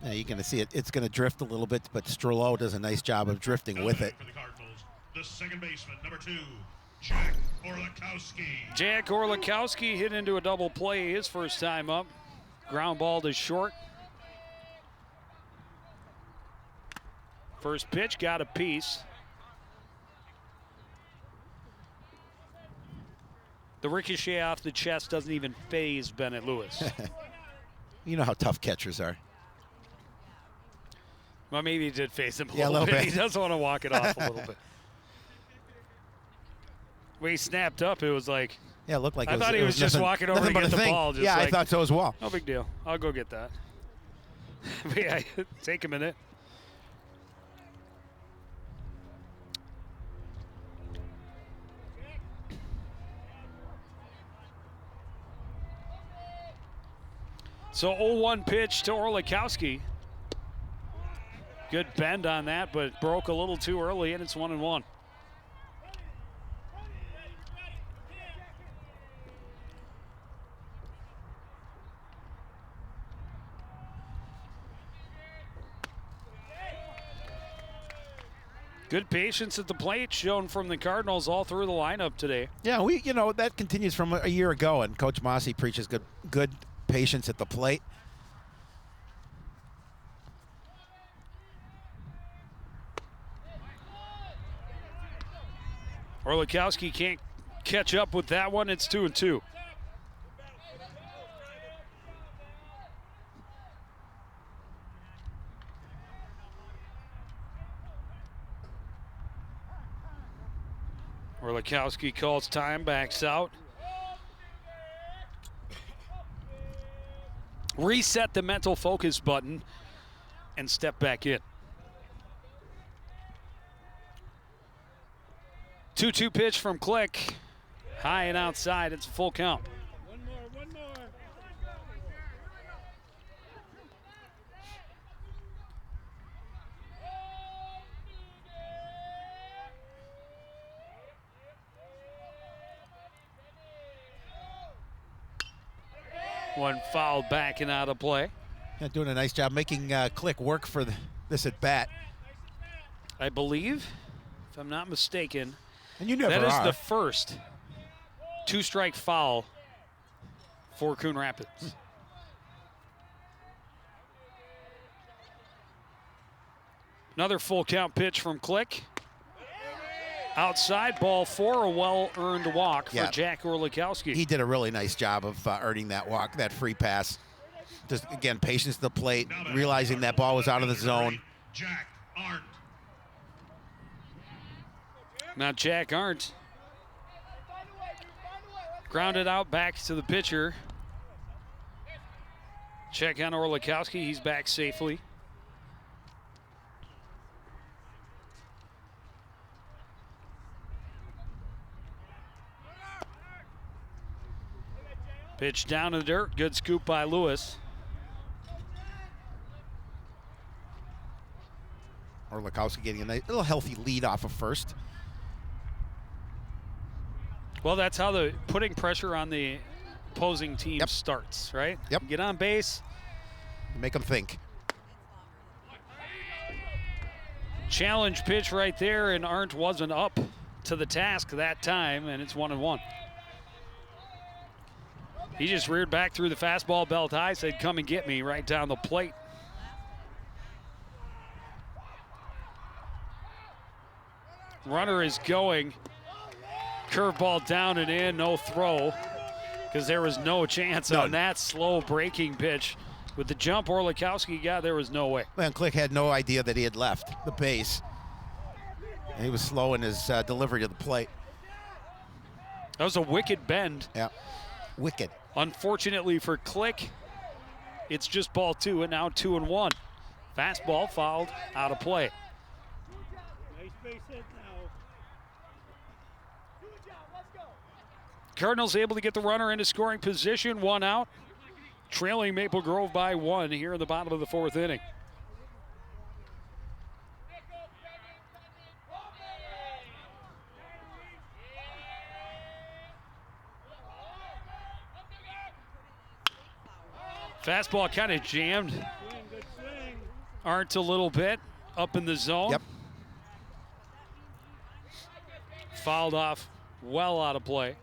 Yeah, you're going to see it. It's going to drift a little bit, but Strello does a nice job of drifting with it. For the Cardinals, the second baseman, number 2, Jack Orlikowski. Jack Orlikowski hit into a double play his first time up. Ground ball to short. First pitch got a piece. The ricochet off the chest doesn't even faze Bennett Lewis. You know how tough catchers are. Well, maybe he did face him a Yeah, little a bit. little bit. He does want to walk it off a little bit. When he snapped up, it was like, Yeah, it looked like I thought he was just walking over to get the ball. Just yeah, like, I thought so as well. No big deal. I'll go get that. But yeah, take a minute. So 0-1 pitch to Orlikowski. Good bend on that, but broke a little too early, and it's 1-1. Good patience at the plate shown from the Cardinals all through the lineup today. Yeah, that continues from a year ago, and Coach Mossy preaches good patience at the plate. Orlikowski can't catch up with that one. It's 2-2. Orlikowski calls time, backs out. Reset the mental focus button and step back in. 2-2 pitch from Click. High and outside. It's a full count. One more. One foul back and out of play. Yeah, doing a nice job making Click work for this at bat. I believe, if I'm not mistaken, and you never that is are. the first 2-strike foul for Coon Rapids. Another full count pitch from Click. Outside, ball 4, a well-earned walk for Jack Orlikowski. He did a really nice job of earning that walk, that free pass. Just, again, patience at the plate, realizing that ball was out of the zone. Jack Arndt. Now Jack Arndt grounded out back to the pitcher. Check on Orlikowski. He's back safely. Pitch down to the dirt. Good scoop by Lewis. Orlikowski getting a nice, little healthy lead off of first. Well, that's how the putting pressure on the opposing team starts, right? Yep. Get on base. Make them think. Challenge pitch right there, and Arndt wasn't up to the task that time, and it's 1-1. He just reared back through the fastball belt high, said, come and get me, right down the plate. Runner is going. Curveball down and in, no throw, because there was no chance on that slow breaking pitch. With the jump Orlikowski got, there was no way. Well, Click had no idea that he had left the base. And he was slow in his delivery to the plate. That was a wicked bend. Yeah, wicked. Unfortunately for Click, it's just ball 2 and now 2-1. Fastball fouled out of play. Nice base hit now. Cardinals able to get the runner into scoring position, 1 out. Trailing Maple Grove by 1 here in the bottom of the 4th inning. Fastball kind of jammed Arndt a little bit up in the zone. Yep. Fouled off well out of play.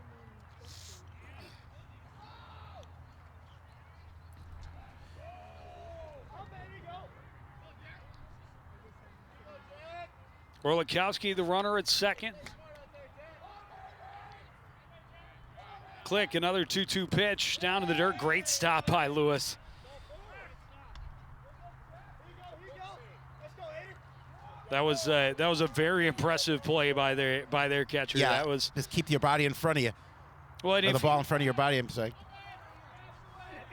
Orlikowski, the runner at second. Click, another 2-2 pitch down to the dirt. Great stop by Lewis. That was a very impressive play by their catcher. Yeah, that was just keep your body in front of you. Well, or the ball in front of your body. I'm sorry.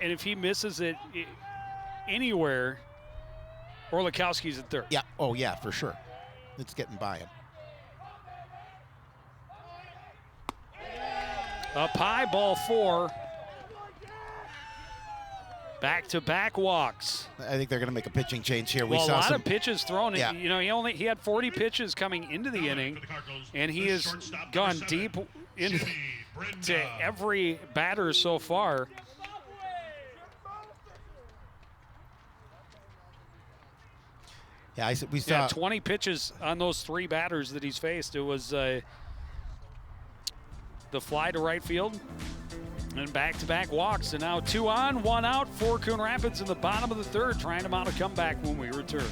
And if he misses it anywhere, Orlikowski's at third. Yeah. Oh yeah, for sure. It's getting by him. Up high, ball 4. Back-to-back walks. I think they're going to make a pitching change here. Well, a lot of pitches thrown. Yeah. You know, he had 40 pitches coming into the inning, and he has gone deep into every batter so far. Yeah, we saw 20 pitches on those 3 batters that he's faced. It was the fly to right field and back-to-back walks. And now 2 on, 1 out for Coon Rapids in the bottom of the 3rd, trying to mount a comeback when we return.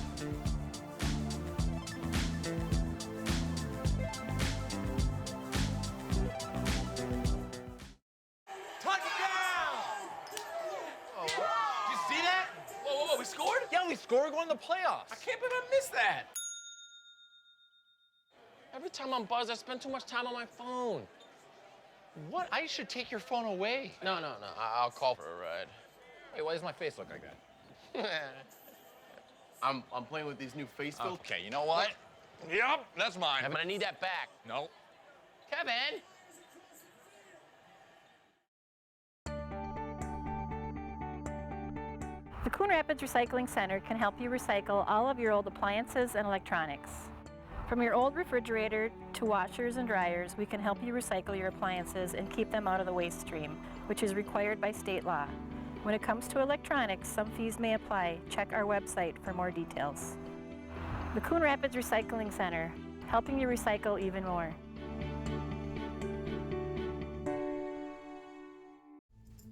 We scored? Yeah, we scored going to the playoffs. I can't believe I missed that. Every time I'm buzzed, I spend too much time on my phone. What? I should take your phone away. No. I'll call for a ride. Hey, why does my face look like that? I'm playing with these new face filters. Okay, you know what? Yep, that's mine. I'm gonna need that back. No. Kevin! The Coon Rapids Recycling Center can help you recycle all of your old appliances and electronics. From your old refrigerator to washers and dryers, we can help you recycle your appliances and keep them out of the waste stream, which is required by state law. When it comes to electronics, some fees may apply. Check our website for more details. The Coon Rapids Recycling Center, helping you recycle even more.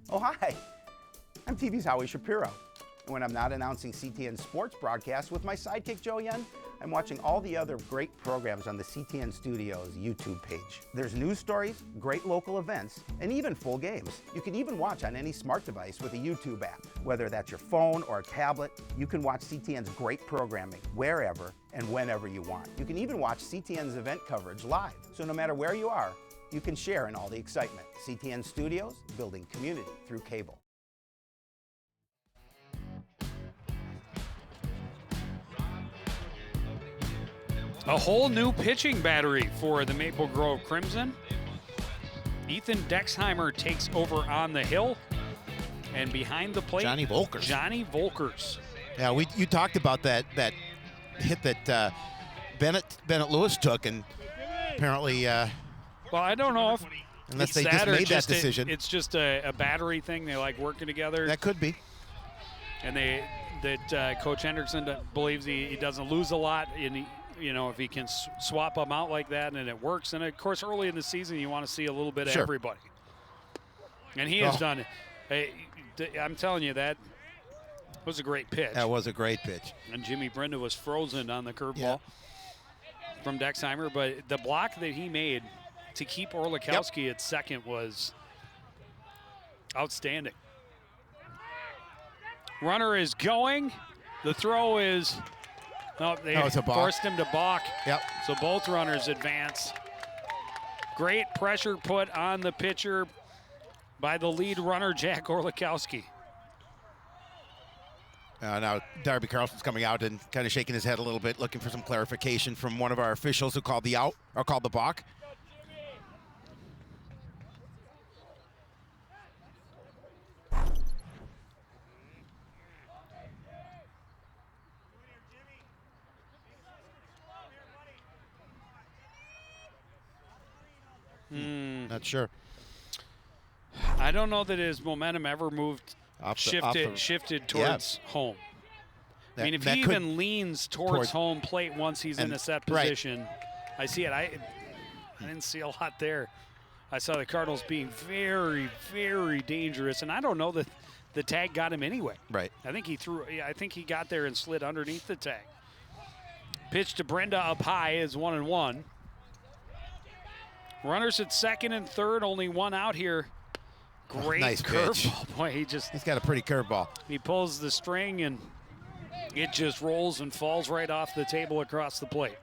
Oh, hi. I'm TV's Howie Shapiro. And when I'm not announcing CTN sports broadcasts with my sidekick Joe Yen, I'm watching all the other great programs on the CTN Studios YouTube page. There's news stories, great local events, and even full games. You can even watch on any smart device with a YouTube app. Whether that's your phone or a tablet, you can watch CTN's great programming wherever and whenever you want. You can even watch CTN's event coverage live. So no matter where you are, you can share in all the excitement. CTN Studios, building community through cable. A whole new pitching battery for the Maple Grove Crimson. Ethan Dexheimer takes over on the hill. And behind the plate, Johnny Volkers. Yeah, you talked about that hit that Bennett Lewis took, and apparently. Well, I don't know if unless they just made that decision. It's just a battery thing. They like working together. That could be. And Coach Hendrickson believes he doesn't lose a lot, and you know, if he can swap them out like that and it works. And, of course, early in the season, you want to see a little bit of everybody. And he has done it. Hey, I'm telling you, that was a great pitch. That was a great pitch. And Jimmy Brenda was frozen on the curveball from Dexheimer. But the block that he made to keep Orlikowski at second was outstanding. Runner is going. The throw is, they forced him to balk. Yep. So both runners advance. Great pressure put on the pitcher by the lead runner, Jack Orlikowski. Now Darby Carlson's coming out and kind of shaking his head a little bit, looking for some clarification from one of our officials who called the out or called the balk. Not sure. I don't know that his momentum ever moved, shifted towards home. I mean, if he even leans towards home plate once he's in a set position, I see it. I didn't see a lot there. I saw the Cardinals being very, very dangerous, and I don't know that the tag got him anyway. Right. I think he got there and slid underneath the tag. Pitch to Brenda up high is 1-1. Runners at second and third, only one out here. Great nice curveball. Boy, he's got a pretty curveball. He pulls the string and it just rolls and falls right off the table across the plate.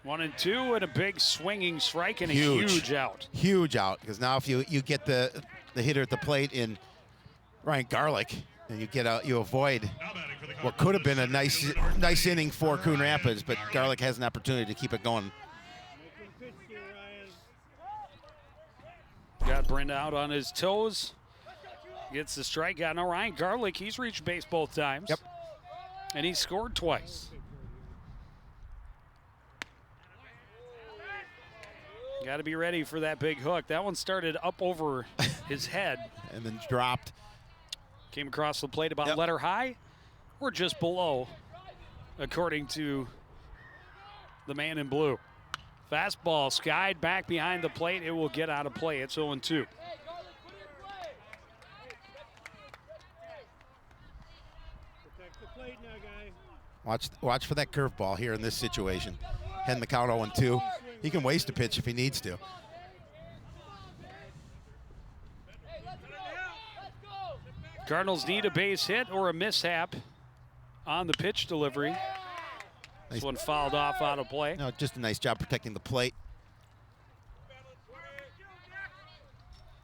One and two, and a big swinging strike and a huge out. Huge out, because now if you get the hitter at the plate in Ryan Garlick, and you avoid what could have been a nice inning for Coon Rapids, but Garlick has an opportunity to keep it going. Got Brenda out on his toes. Gets the strikeout. Now Ryan Garlick, he's reached base both times. Yep. And he scored twice. Got to be ready for that big hook. That one started up over his head. And then dropped. Came across the plate about letter high or just below, according to the man in blue. Fastball skied back behind the plate. It will get out of play. It's 0-2. Watch for that curveball here in this situation. Heading the count 0-2. He can waste a pitch if he needs to. Cardinals need a base hit or a mishap on the pitch delivery. This one fouled off out of play. No, just a nice job protecting the plate.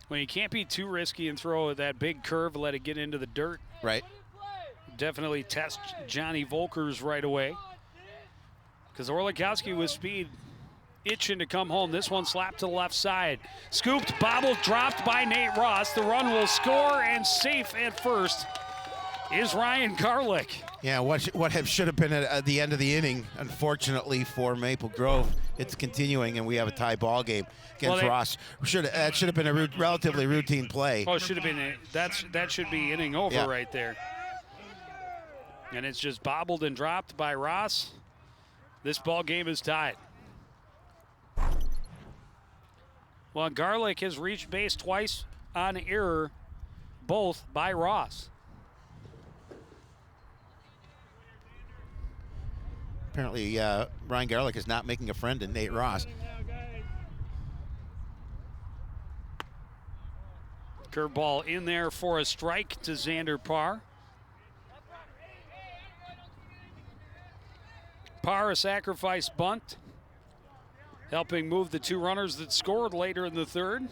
Well, you can't be too risky and throw that big curve, let it get into the dirt. Right. Definitely test Johnny Volkers right away. Because Orlikowski with speed, itching to come home. This one slapped to the left side. Scooped, bobbled, dropped by Nate Ross. The run will score, and safe at first is Ryan Garlick. Yeah, what should have been at the end of the inning, unfortunately for Maple Grove, it's continuing, and we have a tie ball game against Ross. That should have been a relatively routine play. Oh, it should have been. That should be inning over right there. And it's just bobbled and dropped by Ross. This ball game is tied. Well, Garlick has reached base twice on error, both by Ross. Apparently, Ryan Garlick is not making a friend in Nate Ross. Curveball in there for a strike to Xander Parr. Parr, a sacrifice bunt, helping move the two runners that scored later in the third.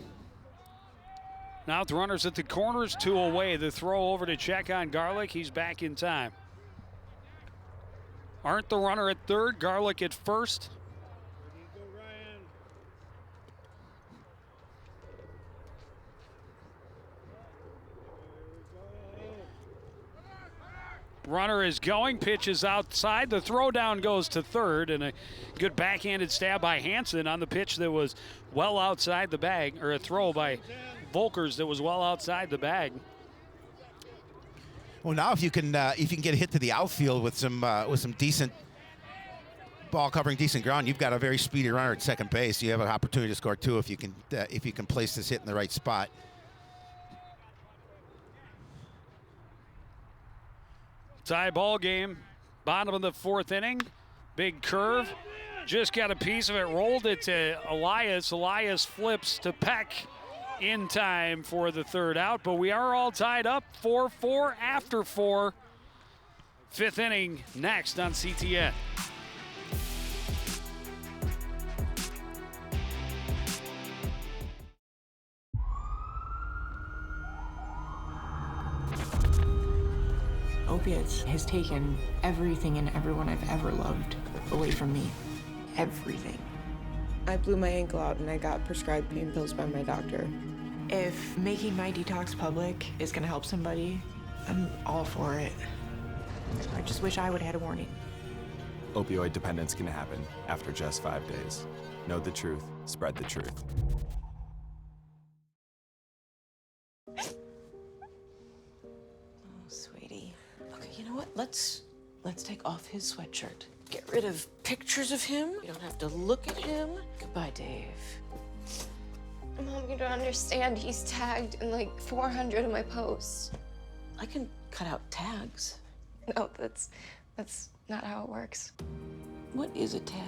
Now the runners at the corners, 2 away. The throw over to check on Garlick. He's back in time. Aren't the runner at third, Garlick at first. Runner is going, pitch is outside. The throw down goes to third, and a good backhanded stab by Hansen on the pitch that was well outside the bag, or a throw by Volkers that was well outside the bag. Well, now if you can get a hit to the outfield with some decent ball covering decent ground, you've got a very speedy runner at second base. You have an opportunity to score two if you can place this hit in the right spot. Tie ball game, bottom of the fourth inning. Big curve, just got a piece of it, rolled it to Elias. Elias flips to Peck in time for the third out, but we are all tied up 4-4 after 4. Fifth inning next on CTN. Opiates has taken everything and everyone I've ever loved away from me. Everything. I blew my ankle out and I got prescribed pain pills by my doctor. If making my detox public is gonna help somebody, I'm all for it. I just wish I would have had a warning. Opioid dependence can happen after just 5 days. Know the truth, spread the truth. Sweetie. Okay, you know what? Let's take off his sweatshirt. Get rid of pictures of him. You don't have to look at him. Goodbye, Dave. Mom, you don't understand. He's tagged in like 400 of my posts. I can cut out tags. No, that's not how it works. What is a tag?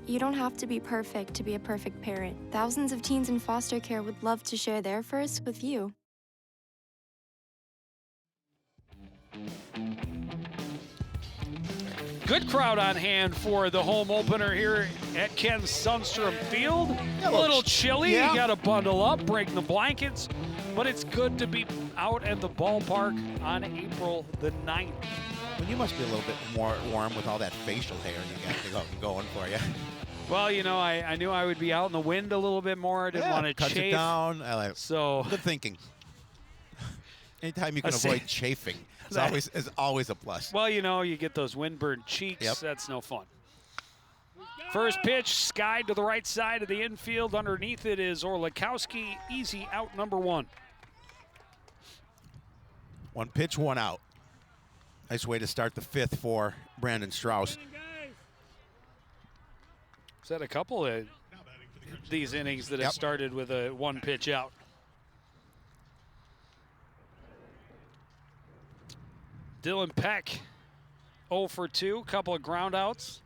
You don't have to be perfect to be a perfect parent. Thousands of teens in foster care would love to share their first with you. Good crowd on hand for the home opener here at Ken Sundstrom Field. A little chilly. Yeah. You got to bundle up, break the blankets, but it's good to be out at the ballpark on April the 9th. Well, you must be a little bit more warm with all that facial hair you got going for you. Well, you know, I knew I would be out in the wind a little bit more. I didn't want to cuts chafe. it down. I like So good thinking. Anytime you can avoid chafing, it's always a plus. Well, you know, you get those windburned cheeks. Yep. That's no fun. First pitch, skied to the right side of the infield. Underneath it is Orlikowski. Easy out number one. One pitch, one out. Nice way to start the fifth for Brandon Strauss. Is that a couple of these innings that have started with a one pitch out? Dylan Peck, 0 for 2, couple of ground outs.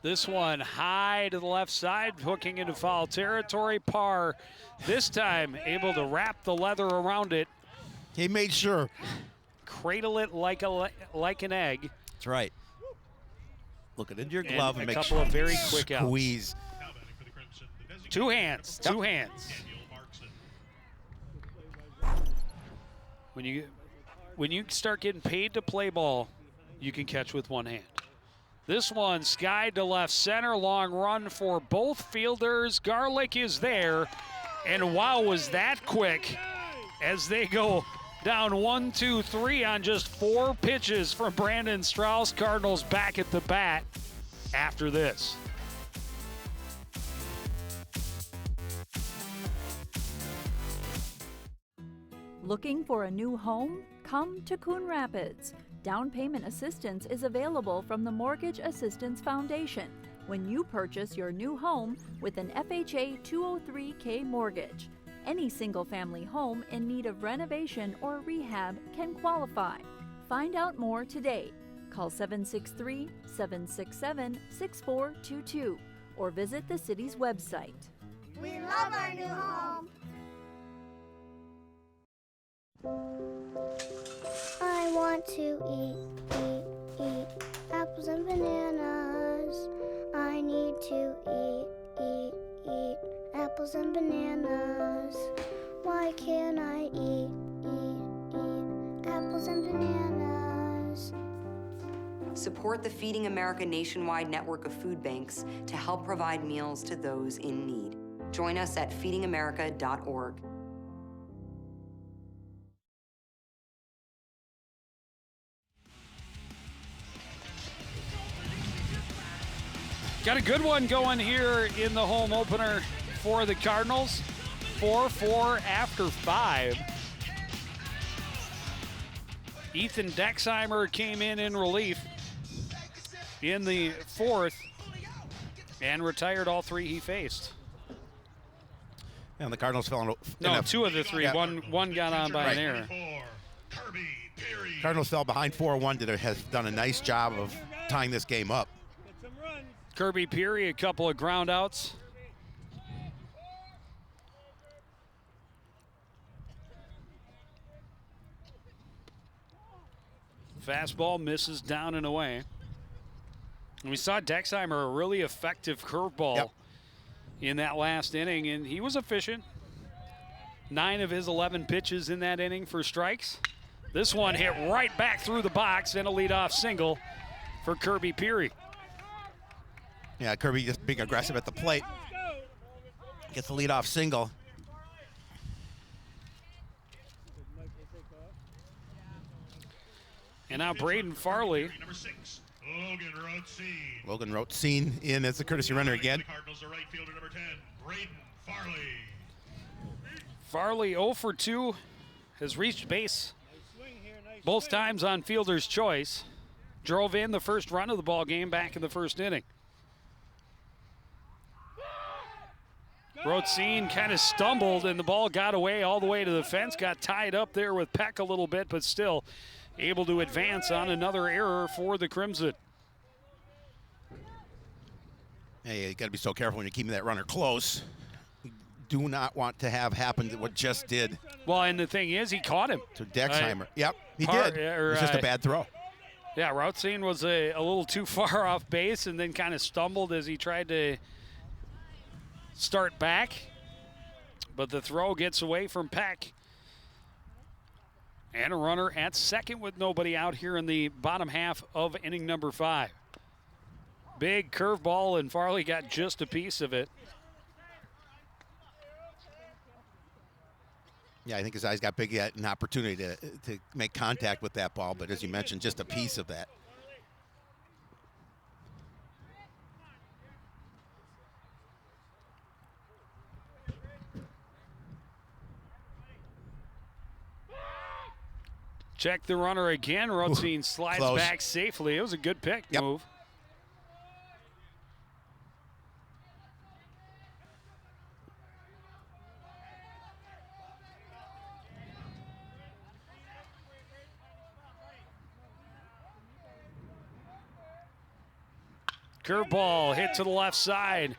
This one high to the left side, hooking into foul territory. Parr this time able to wrap the leather around it. He made sure. Cradle it like an egg. That's right. Look it into your glove and make a couple of very quick outs. Squeeze. Two hands, two hands. When you start getting paid to play ball, you can catch with one hand. This one skied to left center, long run for both fielders. Garlick is there, and wow, was that quick as they go down 1, 2, 3 on just 4 pitches from Brandon Strauss. Cardinals back at the bat after this. Looking for a new home? Come to Coon Rapids. Down payment assistance is available from the Mortgage Assistance Foundation when you purchase your new home with an FHA 203K mortgage. Any single-family home in need of renovation or rehab can qualify. Find out more today. Call 763-767-6422 or visit the city's website. We love our new home. I want to eat apples and bananas. I need to eat apples and bananas. Why can't I eat apples and bananas? Support the Feeding America nationwide network of food banks to help provide meals to those in need. Join us at feedingamerica.org. Got a good one going here in the home opener for the Cardinals. 4-4 after 5. Ethan Dexheimer came in relief in the 4th and retired all 3 he faced. And the Cardinals fell in. No, 2 of the 3. Yeah. One got on by an error. Cardinals fell behind 4-1. Has done a nice job of tying this game up. Kirby Peary, a couple of ground outs. Fastball misses down and away. And we saw Dexheimer, a really effective curveball in that last inning, and he was efficient. 9 of his 11 pitches in that inning for strikes. This one hit right back through the box and a leadoff single for Kirby Peary. Yeah, Kirby just being aggressive at the plate. Gets the leadoff single. And now Braden Farley. Number 6, Logan Rotstein in as the courtesy runner again. Cardinals are right fielder number 10, Braden Farley. Farley 0 for 2 has reached base both times on fielder's choice. Drove in the first run of the ball game back in the first inning. Rotstein kind of stumbled and the ball got away all the way to the fence, got tied up there with Peck a little bit, but still able to advance on another error for the Crimson. Hey, you got to be so careful when you're keeping that runner close. You do not want to have happen what just did. Well, and the thing is, he caught him. To Dexheimer. Yep, he did. It was just a bad throw. Yeah, Rotstein was a little too far off base and then kind of stumbled as he tried to start back. But the throw gets away from Peck. And a runner at second with nobody out here in the bottom half of inning number 5. Big curveball, and Farley got just a piece of it. Yeah, I think his eyes got big. He had an opportunity to make contact with that ball, but as you mentioned, just a piece of that. Check the runner again. Rotstein slides back safely. It was a good pick move. Curveball hit to the left side.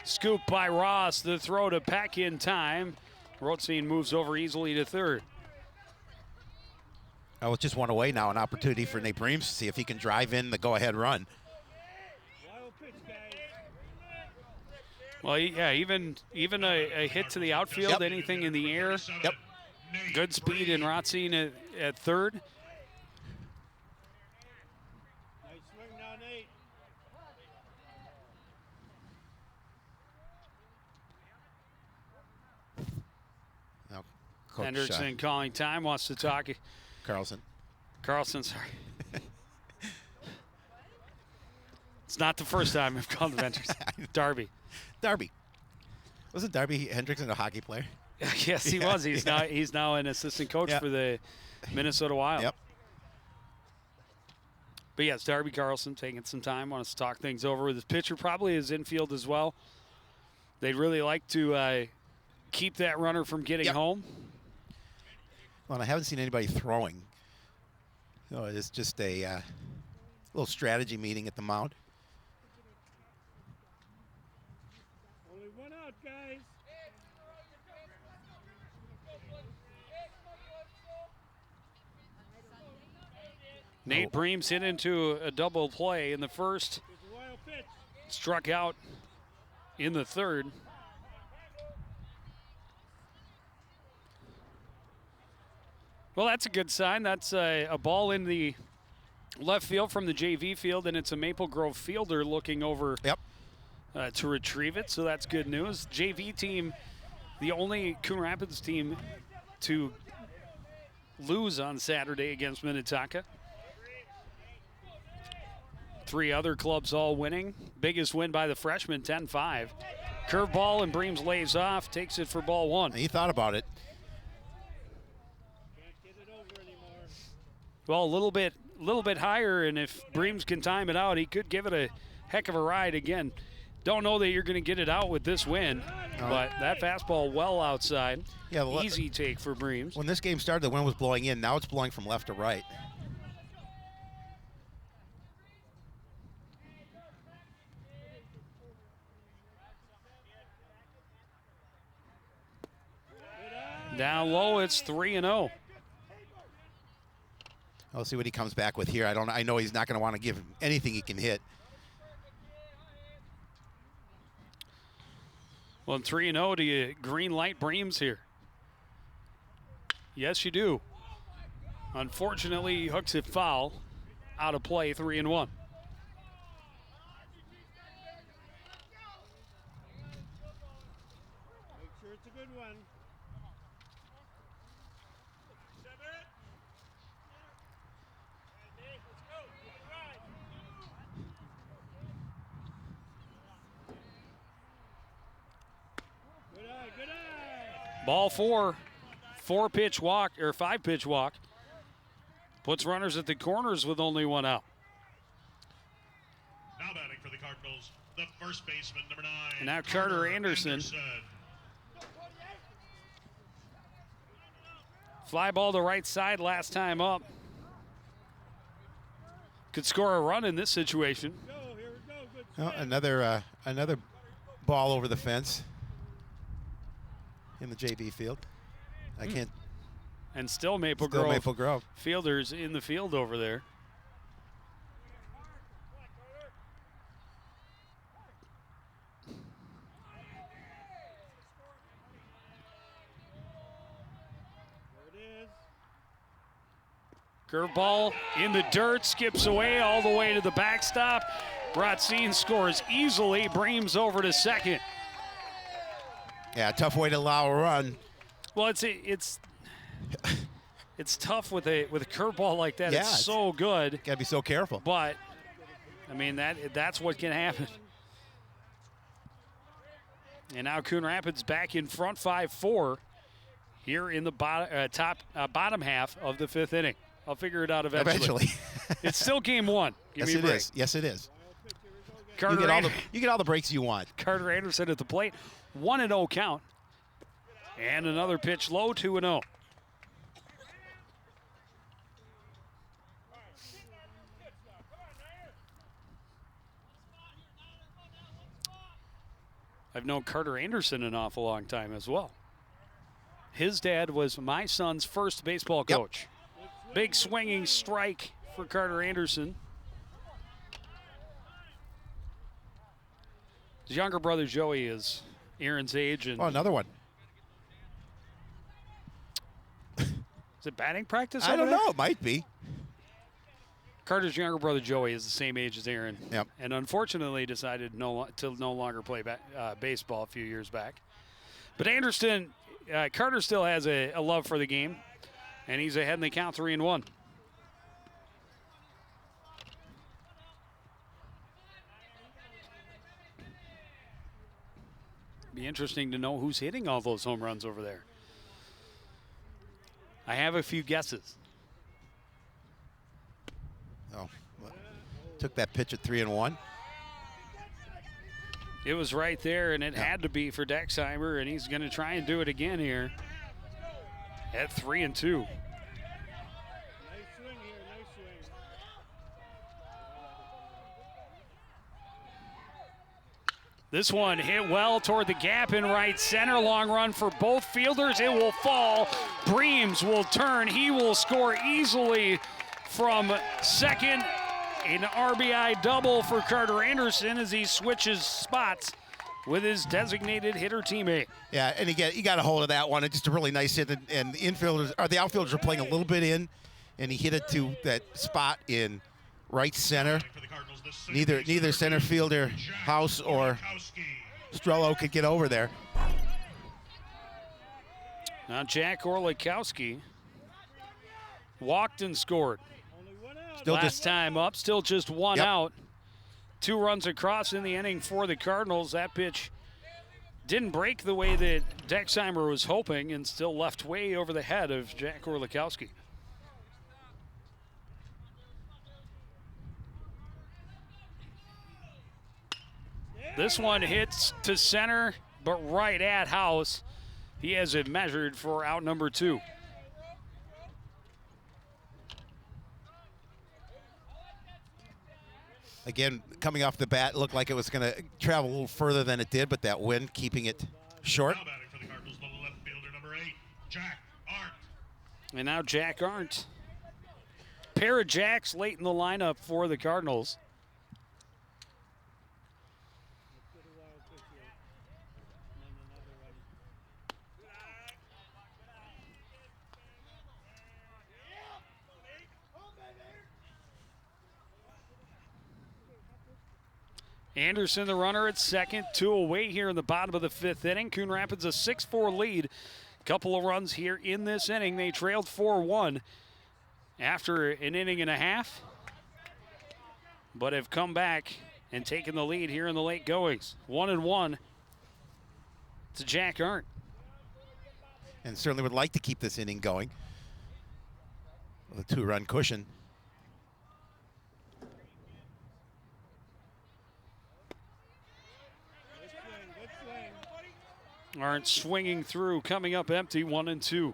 Scooped by Ross. The throw to Peck in time. Rotstein moves over easily to third. Oh, it's just one away now, an opportunity for Nate Breams to see if he can drive in the go-ahead run. Well, yeah, even a hit to the outfield, anything in the air. Yep. Good speed in Rotstein at third. Nice swing now, Nate. Now, Hendrickson calling time, wants to talk. Carlson, sorry. It's not the first time I've called the Hendrickson. Darby. Wasn't Darby Hendrickson a hockey player? Yes, he was. He's now an assistant coach for the Minnesota Wild. Yep. But yes, Darby Carlson taking some time, wants to talk things over with his pitcher, probably his infield as well. They'd really like to keep that runner from getting home. Well, I haven't seen anybody throwing. So it's just a little strategy meeting at the mound. Only one out, guys. Nate Breams hit into a double play in the first. Struck out in the third. Well, that's a good sign. That's a ball in the left field from the JV field, and it's a Maple Grove fielder looking over to retrieve it, so that's good news. JV team, the only Coon Rapids team to lose on Saturday against Minnetonka. 3 other clubs all winning. Biggest win by the freshman, 10-5. Curveball, and Breams lays off, takes it for ball 1. He thought about it. Well, a little bit higher, and if Breams can time it out, he could give it a heck of a ride again. Don't know that you're going to get it out with this win, but that fastball well outside. Yeah, easy take for Breams. When this game started, the wind was blowing in. Now it's blowing from left to right. Down low, it's 3-0. I'll see what he comes back with here. I know he's not going to want to give him anything he can hit. Well, 3-0, do you green light Breams here? Yes, you do. Unfortunately, he hooks it foul. Out of play, 3-1. Make sure it's a good one. Ball 4, 4-pitch walk, or 5-pitch walk. Puts runners at the corners with only 1 out. Now batting for the Cardinals, the first baseman, number 9. And now Carter Anderson. Fly ball to right side last time up. Could score a run in this situation. Oh, another ball over the fence in the JV field. I can't. And still Maple Grove. Fielders in the field over there. Curveball in the dirt, skips away all the way to the backstop. Ratzin scores easily. Breams over to second. Yeah, tough way to allow a run. Well, it's tough with a curveball like that. Yeah, it's so good. Got to be so careful. But I mean that's what can happen. And now Coon Rapids back in front 5-4 here in the bottom half of the 5th inning. I'll figure it out eventually. It's still game 1. Give me a break. Yes, it is. Carter you get all the breaks you want. Carter Anderson at the plate. 1-0 count. And another pitch low, 2-0. I've known Carter Anderson an awful long time as well. His dad was my son's first baseball coach. Big swinging strike for Carter Anderson. His younger brother Joey is Aaron's age. And another one. Is it batting practice? I don't know. It might be. Carter's younger brother Joey is the same age as Aaron. Yep. And unfortunately decided to no longer play baseball a few years back. But Carter still has a love for the game. And he's ahead in the count 3-1. Be interesting to know who's hitting all those home runs over there. I have a few guesses. Oh, took that pitch at 3-1. It was right there, and it had to be for Dexheimer, and he's going to try and do it again here at 3-2. This one hit well toward the gap in right center. Long run for both fielders. It will fall. Breams will turn. He will score easily from second. An RBI double for Carter Anderson as he switches spots with his designated hitter teammate. Yeah, and he got a hold of that one. It's just a really nice hit, and the outfielders are playing a little bit in, and he hit it to that spot in right center. Neither center fielder, House or Strello, could get over there. Now Jack Orlikowski walked and scored. Last time up, still just one out. 2 runs across in the inning for the Cardinals. That pitch didn't break the way that Dexheimer was hoping and still left way over the head of Jack Orlikowski. This one hits to center, but right at House. He has it measured for out number 2. Again, coming off the bat, it looked like it was going to travel a little further than it did, but that wind keeping it short. Now batting for the Cardinals, the left fielder, number 8, Jack Arndt. And now Jack Arndt. Pair of Jacks late in the lineup for the Cardinals. Anderson, the runner at second, 2 away here in the bottom of the 5th inning. Coon Rapids a 6-4 lead. Couple of runs here in this inning. They trailed 4-1 after an inning and a half, but have come back and taken the lead here in the late goings. 1-1 to Jack Arndt. And certainly would like to keep this inning going with a 2-run cushion. Arndt swinging through, coming up empty, 1-2.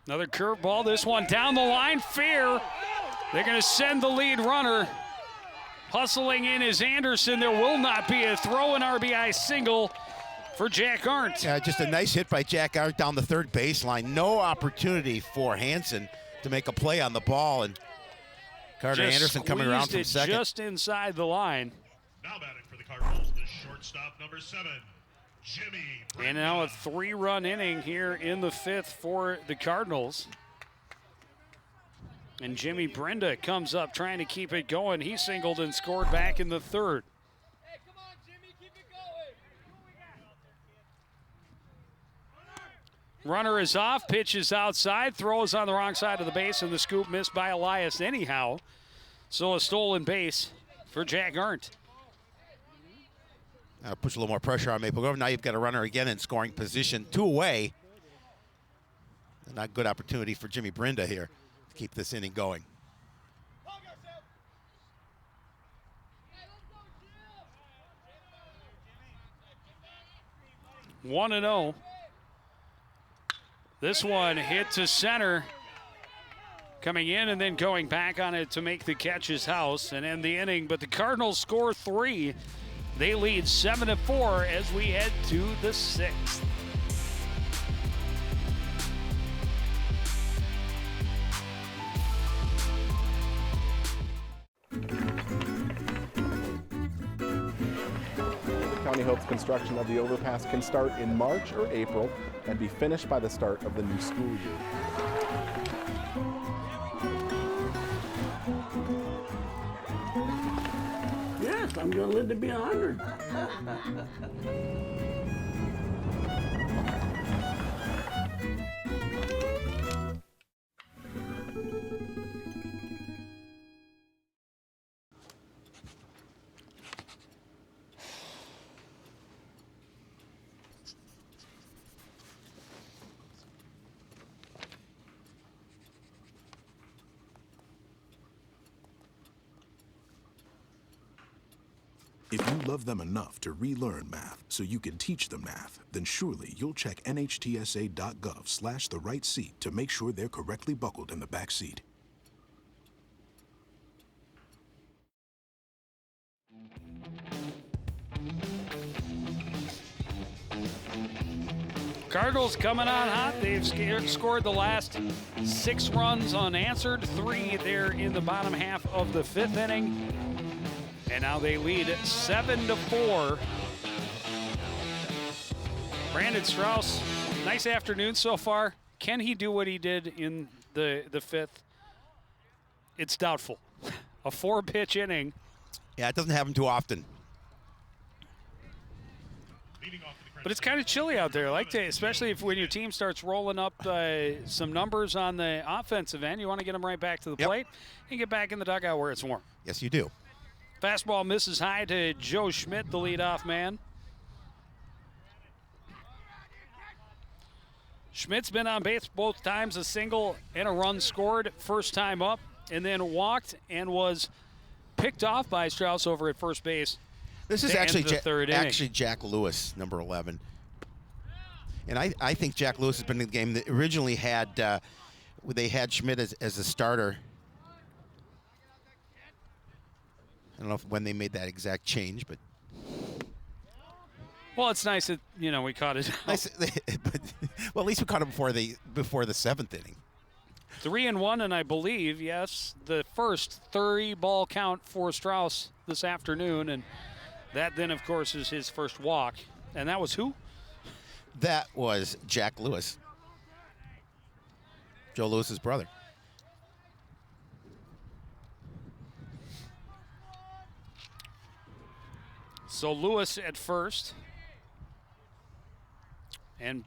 Another curveball, this one down the line, fair. They're going to send the lead runner. Hustling in is Anderson. There will not be a throw, an RBI single for Jack Arndt. Yeah, just a nice hit by Jack Arndt down the third baseline. No opportunity for Hansen to make a play on the ball, and Carter Anderson coming around from second. Just inside the line. Now batting for the Cardinals, the shortstop, number 7, Jimmy Brenda. And now a 3-run inning here in the 5th for the Cardinals. And Jimmy Brenda comes up trying to keep it going. He singled and scored back in the 3rd. Runner is off, pitch is outside, throw is on the wrong side of the base, and the scoop missed by Elias anyhow. So a stolen base for Jack Arndt. Now puts a little more pressure on Maple Grove. Now you've got a runner again in scoring position, 2 away. Not a good opportunity for Jimmy Brenda here to keep this inning going. One and 0. This one hit to center. Coming in and then going back on it to make the catch is House and end the inning. But the Cardinals score 3. They lead 7-4 as we head to the 6th. County hopes construction of the overpass can start in March or April and be finished by the start of the new school year. Yes, I'm going to live to be 100. If you love them enough to relearn math so you can teach them math, then surely you'll check nhtsa.gov/the-right-seat to make sure they're correctly buckled in the back seat. Cardinals coming on hot. They've scored the last 6 runs unanswered, 3 there in the bottom half of the 5th inning. And now they lead 7-4 Brandon Strauss, nice afternoon so far. Can he do what he did in the fifth? It's doubtful. A 4-pitch inning. Yeah, it doesn't happen too often. But it's kind of chilly out there. I like to, especially when your team starts rolling up some numbers on the offensive end. You want to get them right back to the plate and get back in the dugout where it's warm. Yes, you do. Fastball misses high to Joe Schmidt, the leadoff man. Schmidt's been on base both times, a single and a run scored. First time up, and then walked and was picked off by Strauss over at first base. This is actually third inning. Jack Lewis, number 11. And I think Jack Lewis has been in the game that originally had they had Schmidt as a starter. I don't know when they made that exact change, but well, it's nice that we caught it. Nice, well, at least we caught it before the 7th inning. 3-1, and I believe the first 30-ball count for Strauss this afternoon, and that then of course is his first walk, and that was who? That was Jack Lewis, Joe Lewis's brother. So Lewis at first, and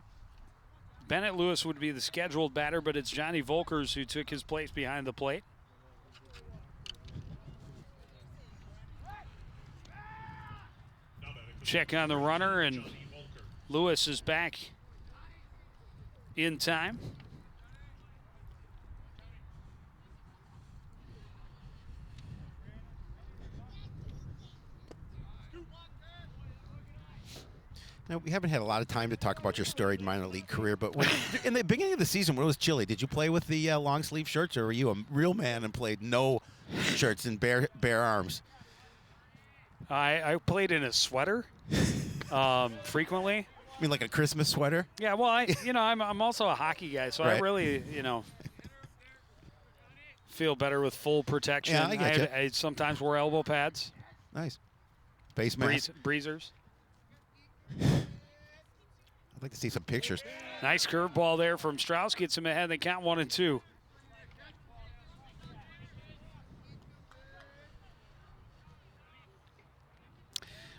Bennett Lewis would be the scheduled batter, but it's Johnny Volkers who took his place behind the plate. Check on the runner, and Lewis is back in time. Now, we haven't had a lot of time to talk about your storied minor league career, but in the beginning of the season when it was chilly, did you play with the long sleeve shirts, or were you a real man and played no shirts and bare arms? I played in a sweater frequently. You mean like a Christmas sweater? Yeah, well, I'm also a hockey guy, so right. I really, feel better with full protection. Yeah, I get you. I sometimes wear elbow pads. Nice. Face mask. Breezers. I'd like to see some pictures. Nice curveball there from Strauss. Gets him ahead. They count 1-2.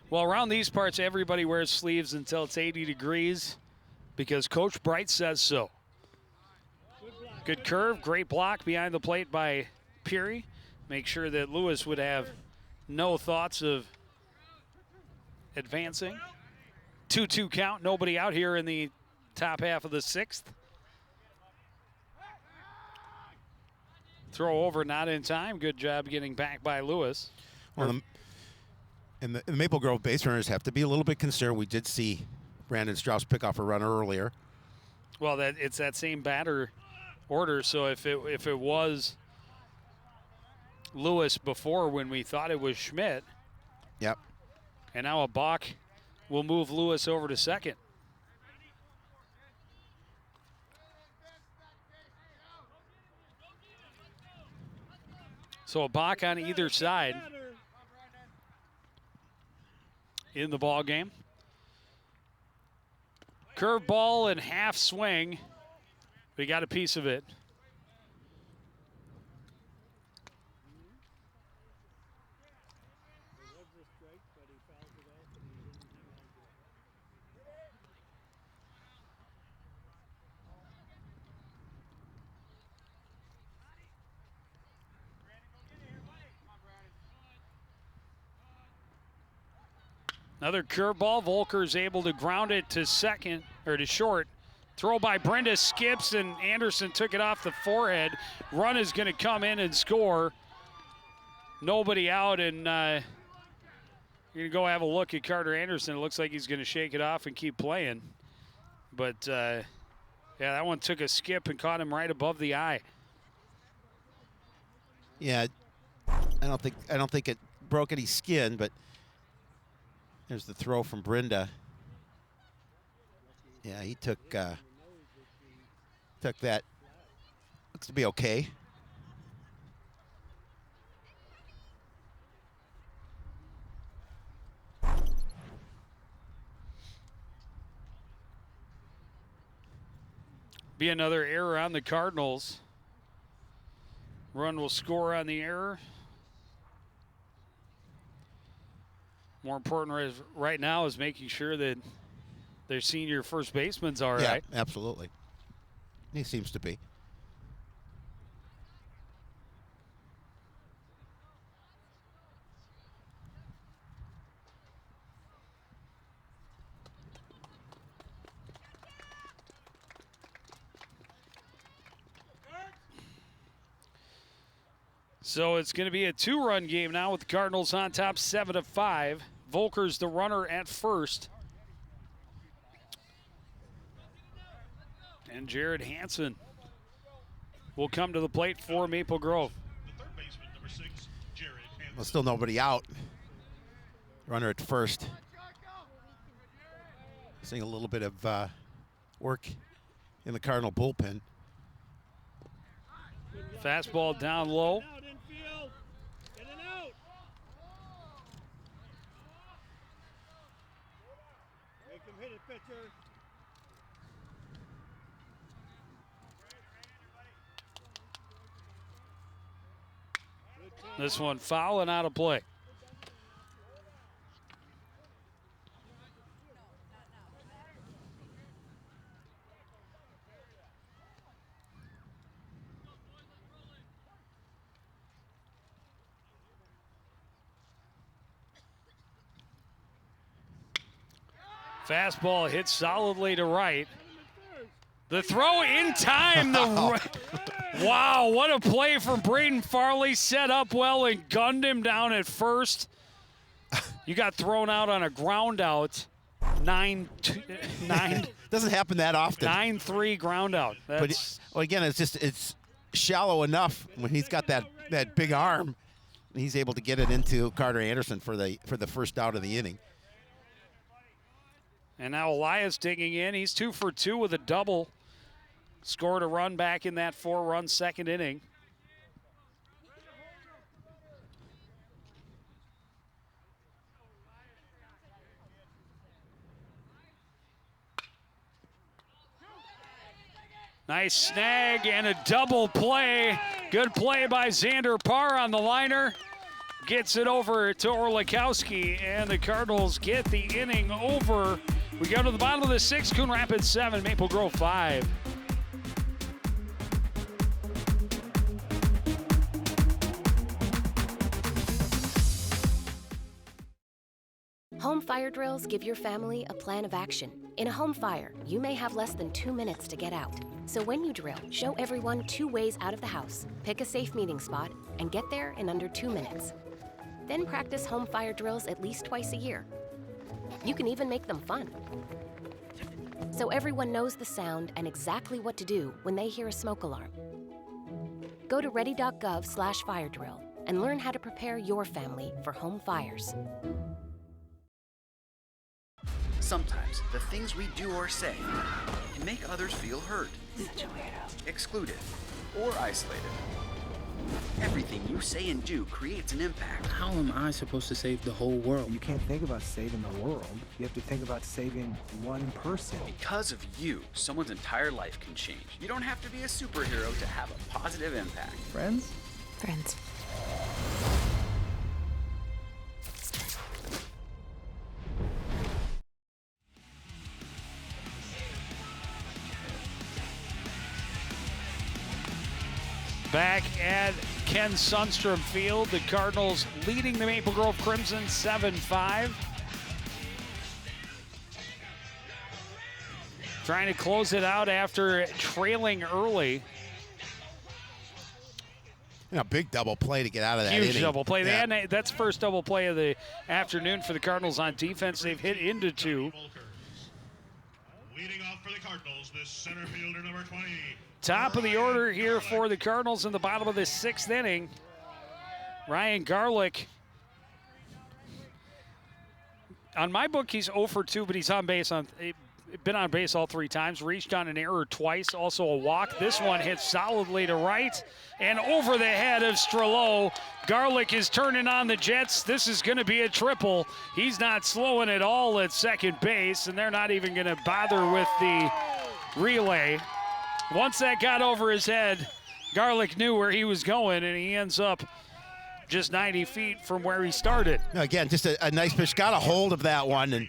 Well, around these parts, everybody wears sleeves until it's 80 degrees because Coach Bright says so. Good curve, great block behind the plate by Peary. Make sure that Lewis would have no thoughts of advancing. 2-2 count, nobody out here in the top half of the 6th. Throw over, not in time. Good job getting back by Lewis. Well, the Maple Grove base runners have to be a little bit concerned. We did see Brandon Strauss pick off a runner earlier. Well, it's that same batter order. So if it was Lewis before when we thought it was Schmidt. Yep. And now a balk will move Lewis over to second. So a balk on either side in the ball game. Curveball and half swing. We got a piece of it. Another curveball. Volker's able to ground it to second, or to short. Throw by Brenda skips, and Anderson took it off the forehead. Run is going to come in and score. Nobody out, and you're going to go have a look at Carter Anderson. It looks like he's going to shake it off and keep playing. But, yeah, that one took a skip and caught him right above the eye. Yeah, I don't think it broke any skin, but there's the throw from Brenda. Yeah, he took that. Looks to be okay. Be another error on the Cardinals. Run will score on the error. More important right now is making sure that their senior first baseman's all right. Yeah, absolutely. He seems to be. So it's going to be a 2-run game now with the Cardinals on top 7-5. Volker's the runner at first. And Jared Hansen will come to the plate for Maple Grove. Well, still nobody out. Runner at first. Seeing a little bit of work in the Cardinal bullpen. Fastball down low. This one foul and out of play. Fastball hits solidly to right. The throw in time. Wow, what a play from Braden Farley. Set up well and gunned him down at first. You got thrown out on a ground out. 9-2. Doesn't happen that often. 9-3 ground out. But again, it's shallow enough when he's got that big arm. He's able to get it into Carter Anderson for the first out of the inning. And now Elias digging in. He's 2 for 2 with a double. Scored a run back in that 4-run second inning. Nice snag and a double play. Good play by Xander Parr on the liner. Gets it over to Orlikowski, and the Cardinals get the inning over. We go to the bottom of the 6th, Coon Rapids 7, Maple Grove 5. Home fire drills give your family a plan of action. In a home fire, you may have less than 2 minutes to get out. So when you drill, show everyone 2 ways out of the house, pick a safe meeting spot, and get there in under 2 minutes. Then practice home fire drills at least twice a year. You can even make them fun. So everyone knows the sound and exactly what to do when they hear a smoke alarm. Go to ready.gov/fire drill and learn how to prepare your family for home fires. Sometimes the things we do or say can make others feel hurt, excluded, or isolated. Everything you say and do creates an impact. How am I supposed to save the whole world? You can't think about saving the world. You have to think about saving one person. Because of you, someone's entire life can change. You don't have to be a superhero to have a positive impact. Friends? Friends. Back at Ken Sundstrom Field, the Cardinals leading the Maple Grove Crimson 7-5. Trying to close it out after trailing early. A big double play to get out of that inning. Huge double play. Yeah. That's first double play of the afternoon for the Cardinals on defense. They've hit into 2. Leading off for the Cardinals, this center fielder number 20. Top of the order here for the Cardinals in the bottom of the 6th inning. Ryan Garlick. On my book, he's 0 for 2, but he's been on base all 3 times. Reached on an error twice, also a walk. This one hits solidly to right and over the head of Strello. Garlick is turning on the Jets. This is going to be a triple. He's not slowing at all at second base, and they're not even going to bother with the relay. Once that got over his head, Garlick knew where he was going, and he ends up just 90 feet from where he started. Again, just a nice pitch. Got a hold of that one. And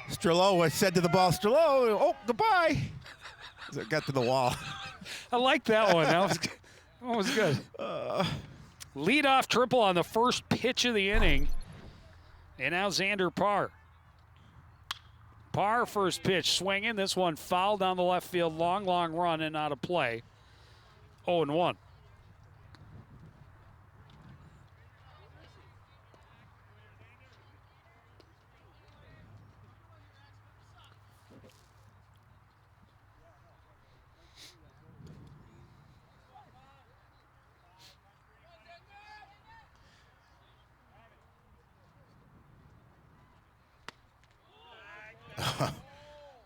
Strello said to the ball, Strello, oh, goodbye. So it got to the wall. I like that one. That was good. Leadoff triple on the first pitch of the inning. And now Xander Parr. Parr first pitch swinging. This one foul down the left field. Long run and out of play. 0-1.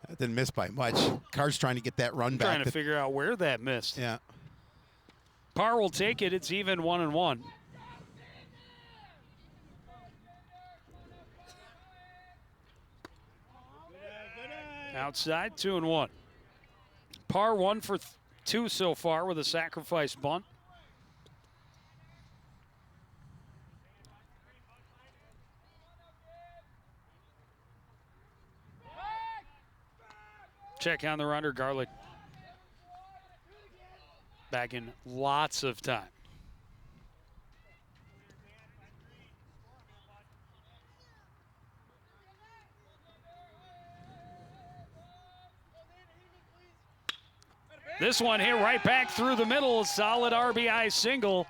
That didn't miss by much. Carr's trying to get that run back. Trying to figure out where that missed. Yeah. Parr will take it. It's even 1-1. Outside, 2-1. Parr 1 for 2 so far with a sacrifice bunt. Check on the runner, Garlick. Back in lots of time. This one hit right back through the middle. Solid RBI single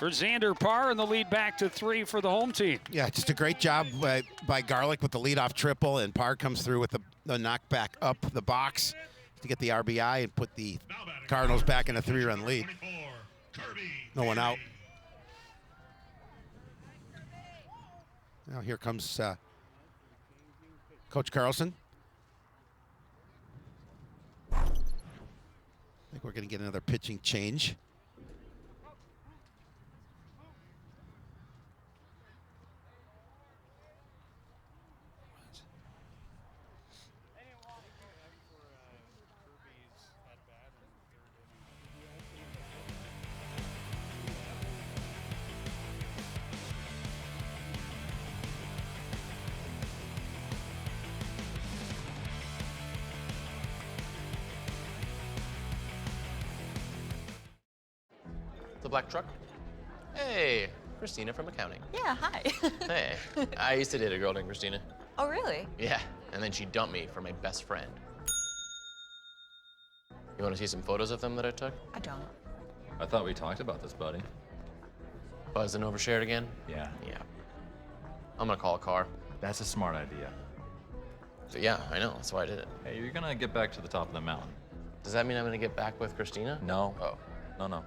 for Xander Parr, and the lead back to 3 for the home team. Yeah, just a great job by Garlick with the leadoff triple, and Parr comes through with the knockback up the box to get the RBI and put the Cardinals back in a 3-run lead. No one out. Now here comes Coach Carlson. I think we're going to get another pitching change. The black truck? Hey, Christina from accounting. Yeah, hi. Hey, I used to date a girl named Christina. Oh, really? Yeah, and then she dumped me for my best friend. You want to see some photos of them that I took? I don't. I thought we talked about this, buddy. Buzzed and overshared again? Yeah. Yeah. I'm gonna call a car. That's a smart idea. So yeah, I know, that's why I did it. Hey, you're gonna get back to the top of the mountain. Does that mean I'm gonna get back with Christina? No. Oh. No.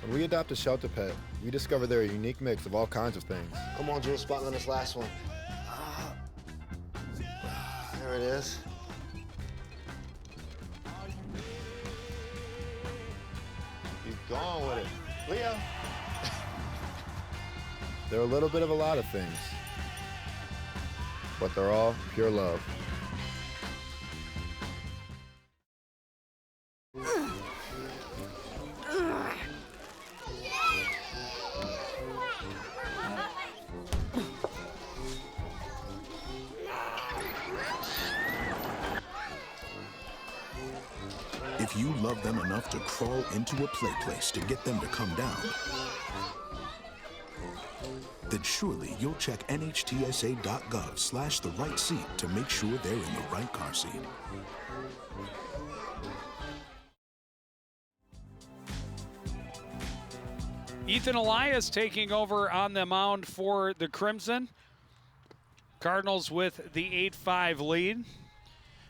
When we adopt a shelter pet, we discover they're a unique mix of all kinds of things. Come on, Drew, spot on this last one. There it is. Keep going with it. Leo. They're a little bit of a lot of things, but they're all pure love. If you love them enough to crawl into a play place to get them to come down, then surely you'll check nhtsa.gov/the right seat to make sure they're in the right car seat. Ethan Elias taking over on the mound for the Crimson. Cardinals with the 8-5 lead.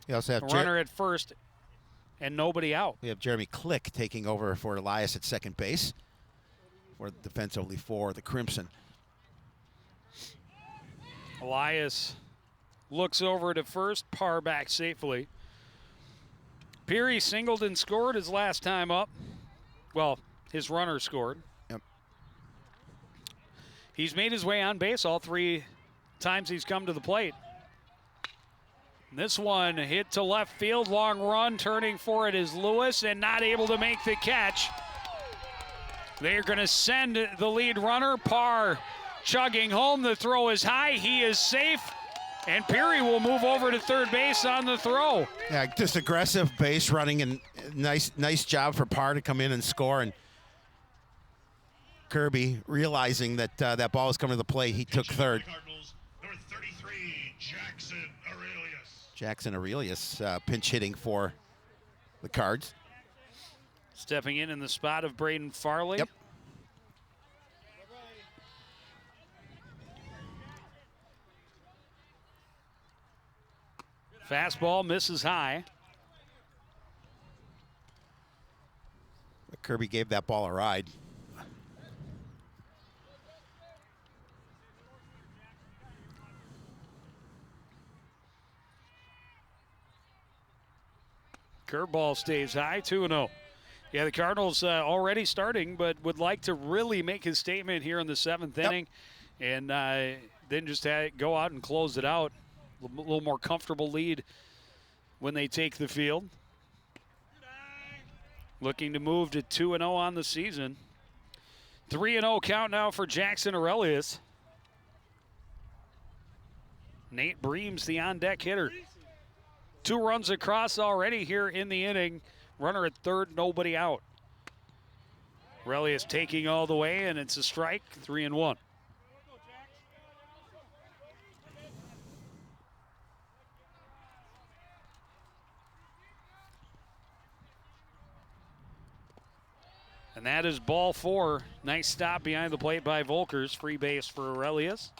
You also have runner at first and nobody out. We have Jeremy Click taking over for Elias at second base for defense only for the Crimson. Elias looks over to first, Parr back safely. Peary singled and scored his last time up. Well, his runner scored. Yep. He's made his way on base all 3 times he's come to the plate. This one hit to left field, long run, turning for it is Lewis, and not able to make the catch. They're going to send the lead runner, Parr, chugging home. The throw is high, he is safe, and Peary will move over to third base on the throw. Yeah, just aggressive base running, and nice job for Parr to come in and score. And Kirby, realizing that that ball was coming to the plate, he took third. Number 33, Jackson Aurelius pinch hitting for the Cards. Stepping in the spot of Braden Farley. Yep. Fastball misses high. Kirby gave that ball a ride. Curveball stays high, 2-0. Yeah, the Cardinals already starting, but would like to really make his statement here in the 7th inning, and then just go out and close it out. A little more comfortable lead when they take the field. Looking to move to 2-0 on the season. 3-0 count now for Jackson Aurelius. Nate Breams, the on-deck hitter. 2 runs across already here in the inning. Runner at third, nobody out. Aurelius taking all the way, and it's a strike, 3-1. And that is ball 4. Nice stop behind the plate by Volkers. Free base for Aurelius.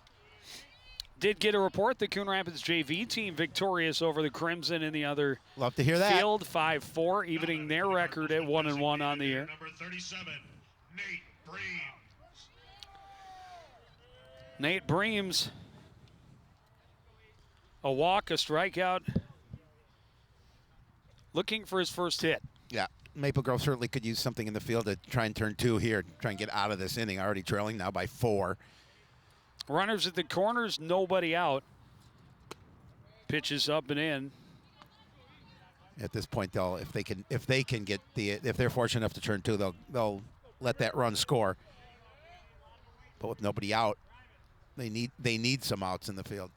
Did get a report the Coon Rapids JV team victorious over the Crimson in the other Love to hear that. field, 5-4, evening their record at 1-1 on the year. Number 37, Nate Breams. Nate Breams, a walk, a strikeout, looking for his first hit. Yeah, Maple Grove certainly could use something in the field to try and turn 2 here, try and get out of this inning, already trailing now by 4. Runners at the corners, nobody out. Pitches up and in. At this point, if they're fortunate enough to turn 2, they'll let that run score. But with nobody out, they need some outs in the field.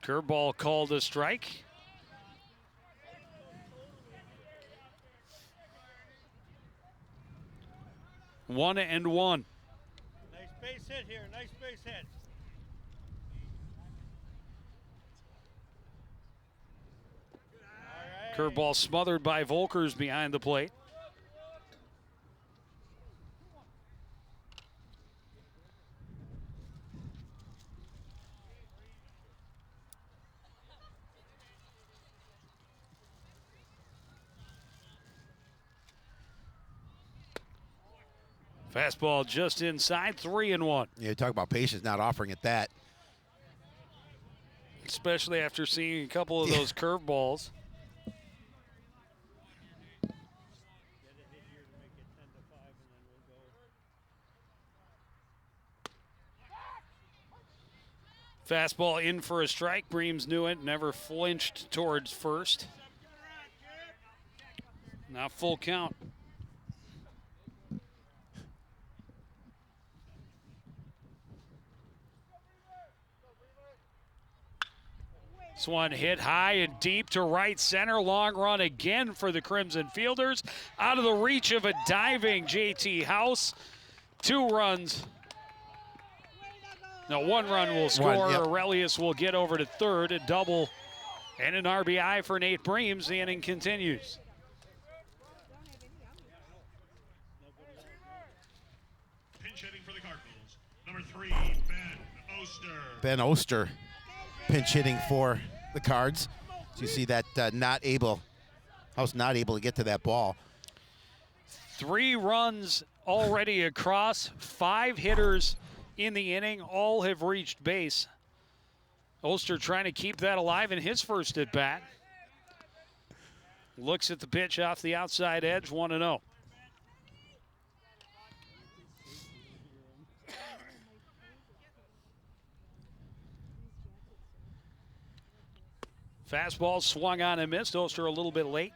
Curveball called a strike. One and one. Nice base hit here. Nice base hit. Curveball smothered by Volkers behind the plate. Fastball just inside, 3-1. Yeah, you talk about patience, not offering it that. Especially after seeing a couple of those curveballs. Fastball in for a strike. Breams knew it, never flinched towards first. Now full count. This one hit high and deep to right center. Long run again for the Crimson Fielders. Out of the reach of a diving JT House. 2 runs. No, 1 run will score. Yep. Aurelius will get over to third. A double and an RBI for Nate Breams. The inning continues. Pinch hitting for the Cardinals. Number 3, Ben Oster. Ben Oster pinch hitting for the Cards. So you see that House not able to get to that ball. 3 runs already across. 5 hitters in the inning. All have reached base. Oster trying to keep that alive in his first at bat. Looks at the pitch off the outside edge, 1-0. Fastball swung on and missed. Oster a little bit late.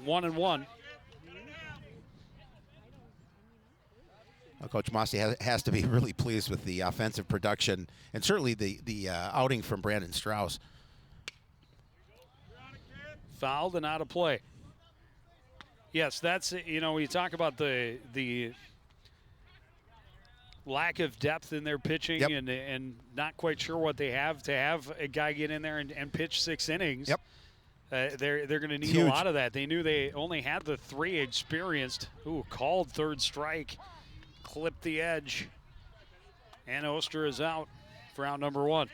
1-1. Well, Coach Mossy has to be really pleased with the offensive production and certainly the outing from Brandon Strauss. Fouled and out of play. Yes, that's, you know, we talk about the lack of depth in their pitching. Yep. and not quite sure what they have to have a guy get in there and pitch 6 innings. Yep. They're going to need Huge. a lot of that. They knew they only had the 3 experienced. Ooh, called third strike. Clipped the edge. And Oster is out for out number 1.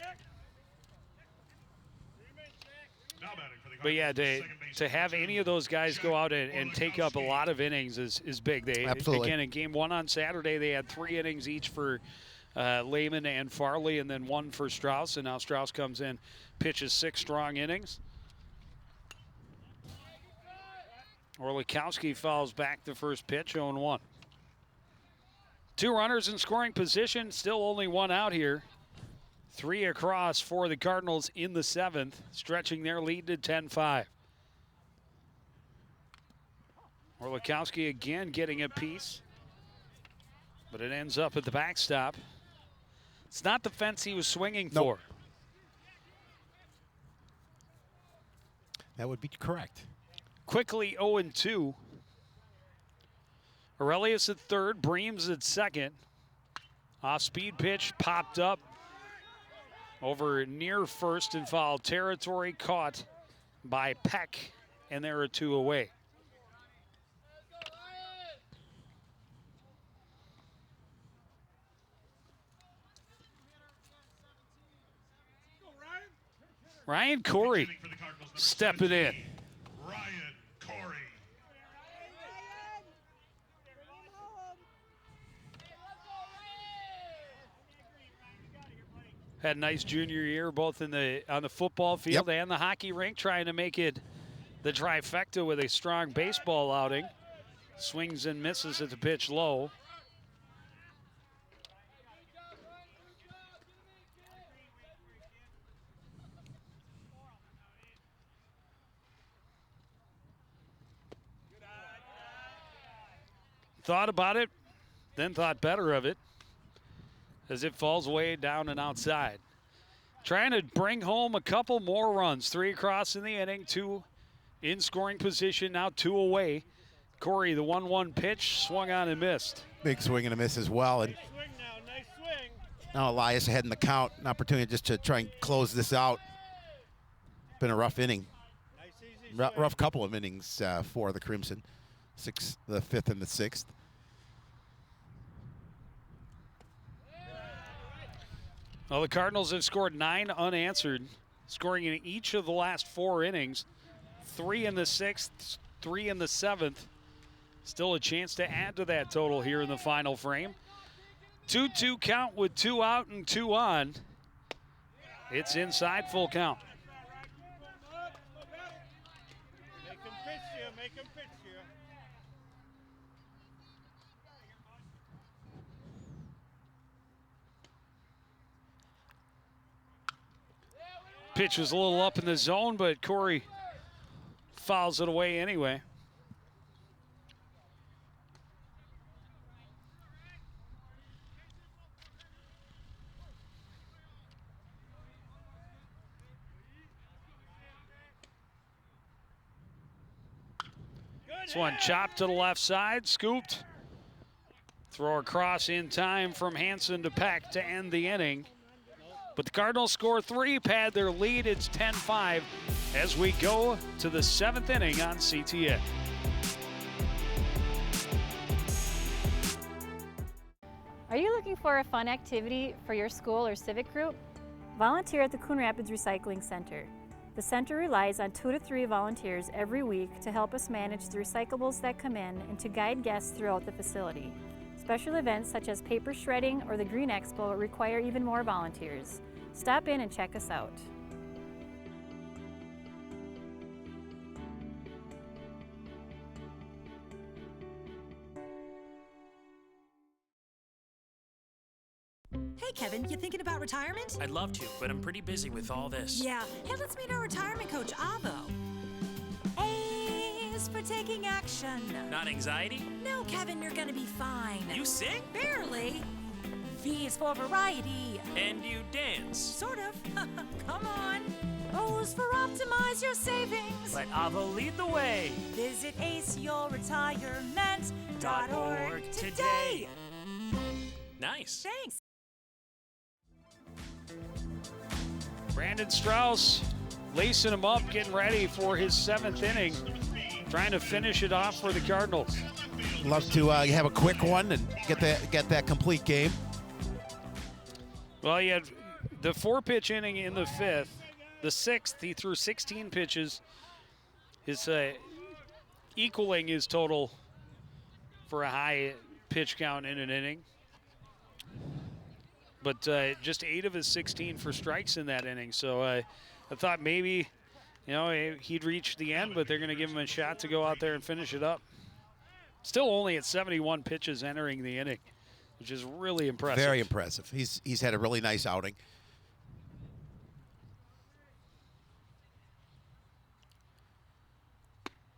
But yeah, to have any of those guys go out and take up a lot of innings is big. They Absolutely. Again, in game 1 on Saturday, they had 3 innings each for Lehman and Farley, and then 1 for Strauss. And now Strauss comes in, pitches 6 strong innings. Orlikowski fouls back the first pitch, 0-1. 2 runners in scoring position, still only 1 out here. 3 across for the Cardinals in the 7th, stretching their lead to 10-5. Orlikowski again getting a piece, but it ends up at the backstop. It's not the fence he was swinging for. That would be correct. Quickly 0-2. Aurelius at third, Breams at second. Off-speed pitch popped up over near first in foul territory, caught by Peck, and there are 2 away. Ryan Corey stepping in. Had a nice junior year, both on the football field and the hockey rink, trying to make it the trifecta with a strong baseball outing. Swings and misses at the pitch low. Thought about it, then thought better of it, as it falls way down and outside. Trying to bring home a couple more runs. 3 across in the inning, 2 in scoring position, now 2 away. Corey, the 1-1 pitch, swung on and missed. Big swing and a miss as well. And now Elias ahead in the count. An opportunity just to try and close this out. Been a rough inning. Rough couple of innings for the Crimson. The 5th and the 6th. Well, the Cardinals have scored 9 unanswered, scoring in each of the last 4 innings. 3 in the 6th, 3 in the 7th. Still a chance to add to that total here in the final frame. 2-2 count with 2 out and 2 on. It's inside full count. Make him pitch here, make him pitch here. Pitch was a little up in the zone, but Corey fouls it away anyway. This one chopped to the left side, scooped. Throw across in time from Hansen to Peck to end the inning. But the Cardinals score 3, pad their lead. It's 10-5 as we go to the 7th inning on CTN. Are you looking for a fun activity for your school or civic group? Volunteer at the Coon Rapids Recycling Center. The center relies on 2 to 3 volunteers every week to help us manage the recyclables that come in and to guide guests throughout the facility. Special events such as paper shredding or the Green Expo require even more volunteers. Stop in and check us out. Hey, Kevin, you thinking about retirement? I'd love to, but I'm pretty busy with all this. Yeah. Hey, let's meet our retirement coach, Avo. A is for taking action. Not anxiety? No, Kevin, you're gonna be fine. You sing? Barely. V is for variety. And you dance? Sort of. Come on. O is for optimize your savings. Let Avo lead the way. Visit aceyourretirement.org today. Nice. Thanks. Brandon Strauss lacing him up, getting ready for his 7th inning, trying to finish it off for the Cardinals. Love to have a quick one and get that complete game. Well, he had the 4-pitch inning in the 5th. The 6th, he threw 16 pitches. His equaling his total for a high pitch count in an inning. But just 8 of his 16 for strikes in that inning. So I thought maybe, he'd reach the end, but they're going to give him a shot to go out there and finish it up. Still only at 71 pitches entering the inning, which is really impressive. Very impressive. He's had a really nice outing.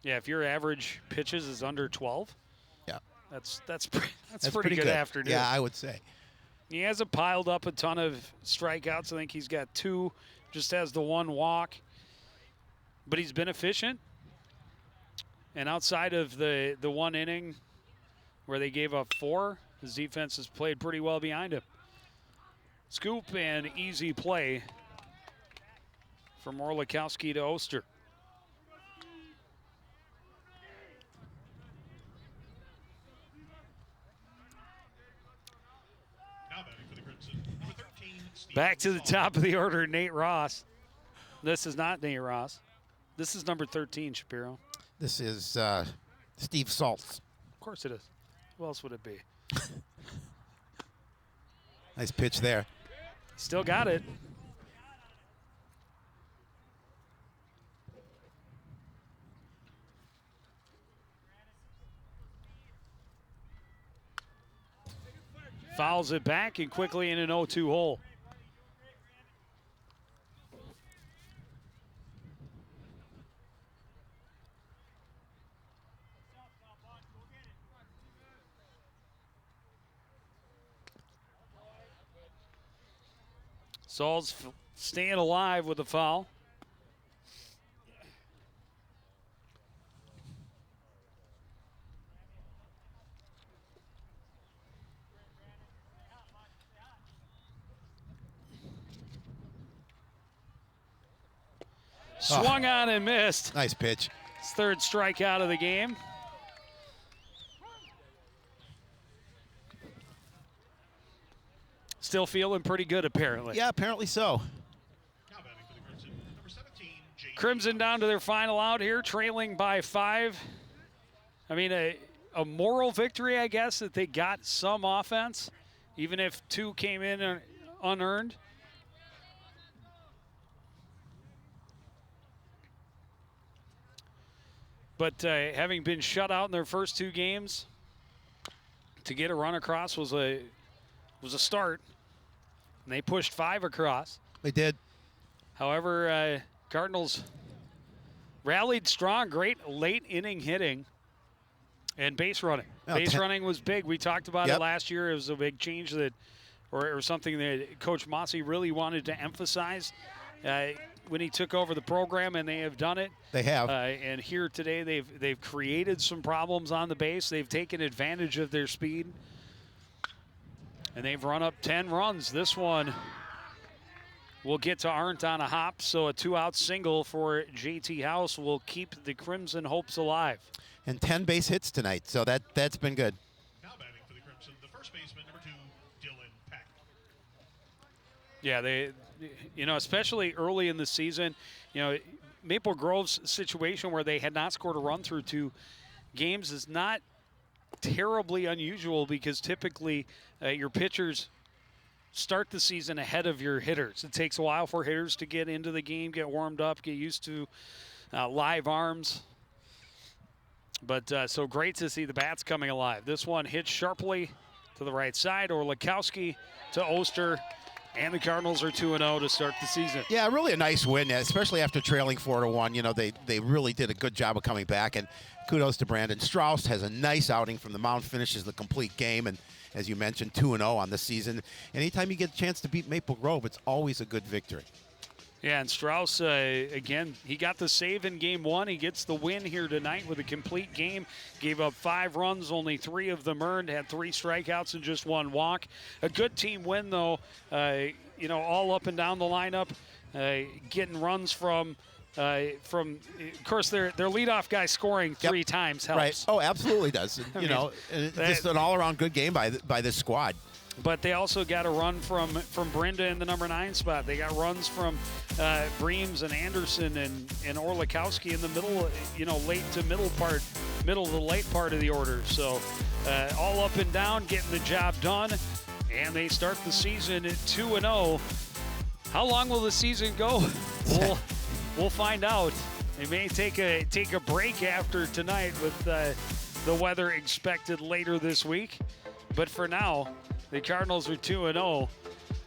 Yeah, if your average pitches is under 12, yeah, that's pretty good afternoon. Yeah, I would say. He hasn't piled up a ton of strikeouts. I think he's got 2, just has the 1 walk. But he's been efficient. And outside of the 1 inning where they gave up 4, his defense has played pretty well behind him. Scoop and easy play from Orlikowski to Oster. Back to the top of the order, Nate Ross. This is not Nate Ross. This is number 13, Shapiro. This is Steve Saltz. Of course it is. Who else would it be? Nice pitch there. Still got it. Fouls it back and quickly in an 0-2 hole. Saul's staying alive with the foul. Swung on and missed. Nice pitch. His 3rd strikeout of the game. Still feeling pretty good, apparently. Yeah, apparently so. Crimson down to their final out here, trailing by 5. I mean, a moral victory, I guess, that they got some offense, even if 2 came in unearned. But having been shut out in their first 2 games, to get a run across was a start. And they pushed 5 across. They did. However, Cardinals rallied strong, great late inning hitting and base running. Base running was big. We talked about it last year. It was a big change or something that Coach Mossy really wanted to emphasize when he took over the program, and they have done it. They have. And here today, they've created some problems on the base. They've taken advantage of their speed. And they've run up 10 runs. This one will get to Arndt on a hop, so a 2-out single for JT House will keep the Crimson hopes alive. And 10 base hits tonight, so that's been good. Now batting for the Crimson, the first baseman, number 2, Dylan Peck. Yeah, they, especially early in the season, Maple Grove's situation where they had not scored a run through 2 games is not terribly unusual, because typically your pitchers start the season ahead of your hitters. It takes a while for hitters to get into the game, get warmed up, get used to live arms. But so great to see the bats coming alive. This one hit sharply to the right side. Orlikowski to Oster. And the Cardinals are 2-0 to start the season. Yeah, really a nice win, especially after trailing 4-1. You know, they really did a good job of coming back, and kudos to Brandon Strauss. Has a nice outing from the mound, finishes the complete game, and as you mentioned, 2-0 on the season. Anytime you get a chance to beat Maple Grove, it's always a good victory. Yeah, and Strauss, again, he got the save in game 1. He gets the win here tonight with a complete game. Gave up 5 runs, only 3 of them earned, had 3 strikeouts and just 1 walk. A good team win, though, you know, all up and down the lineup, getting runs from, of course, their leadoff guy scoring 3 times helps. Right. Oh, absolutely does. You know, just an all-around good game by this squad. But they also got a run from Brenda in the number 9 spot. They got runs from Breams and Anderson and Orlikowski in the middle, you know, middle to the late part of the order. So all up and down, getting the job done. And they start the season at 2-0. How long will the season go? We'll find out. They may take a break after tonight with the weather expected later this week. But for now, the Cardinals are 2-0.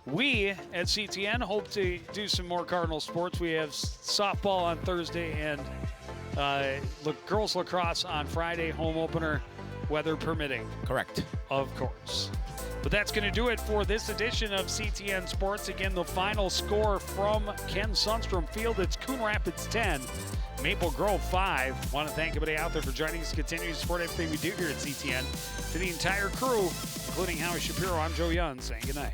We at CTN hope to do some more Cardinal sports. We have softball on Thursday and girls lacrosse on Friday, home opener, weather permitting. Correct. Of course. But that's going to do it for this edition of CTN Sports. Again, the final score from Ken Sundstrom Field, it's Coon Rapids 10, Maple Grove 5. Want to thank everybody out there for joining us, continuing to support everything we do here at CTN. To the entire crew, including Howie Shapiro, I'm Joe Young saying goodnight.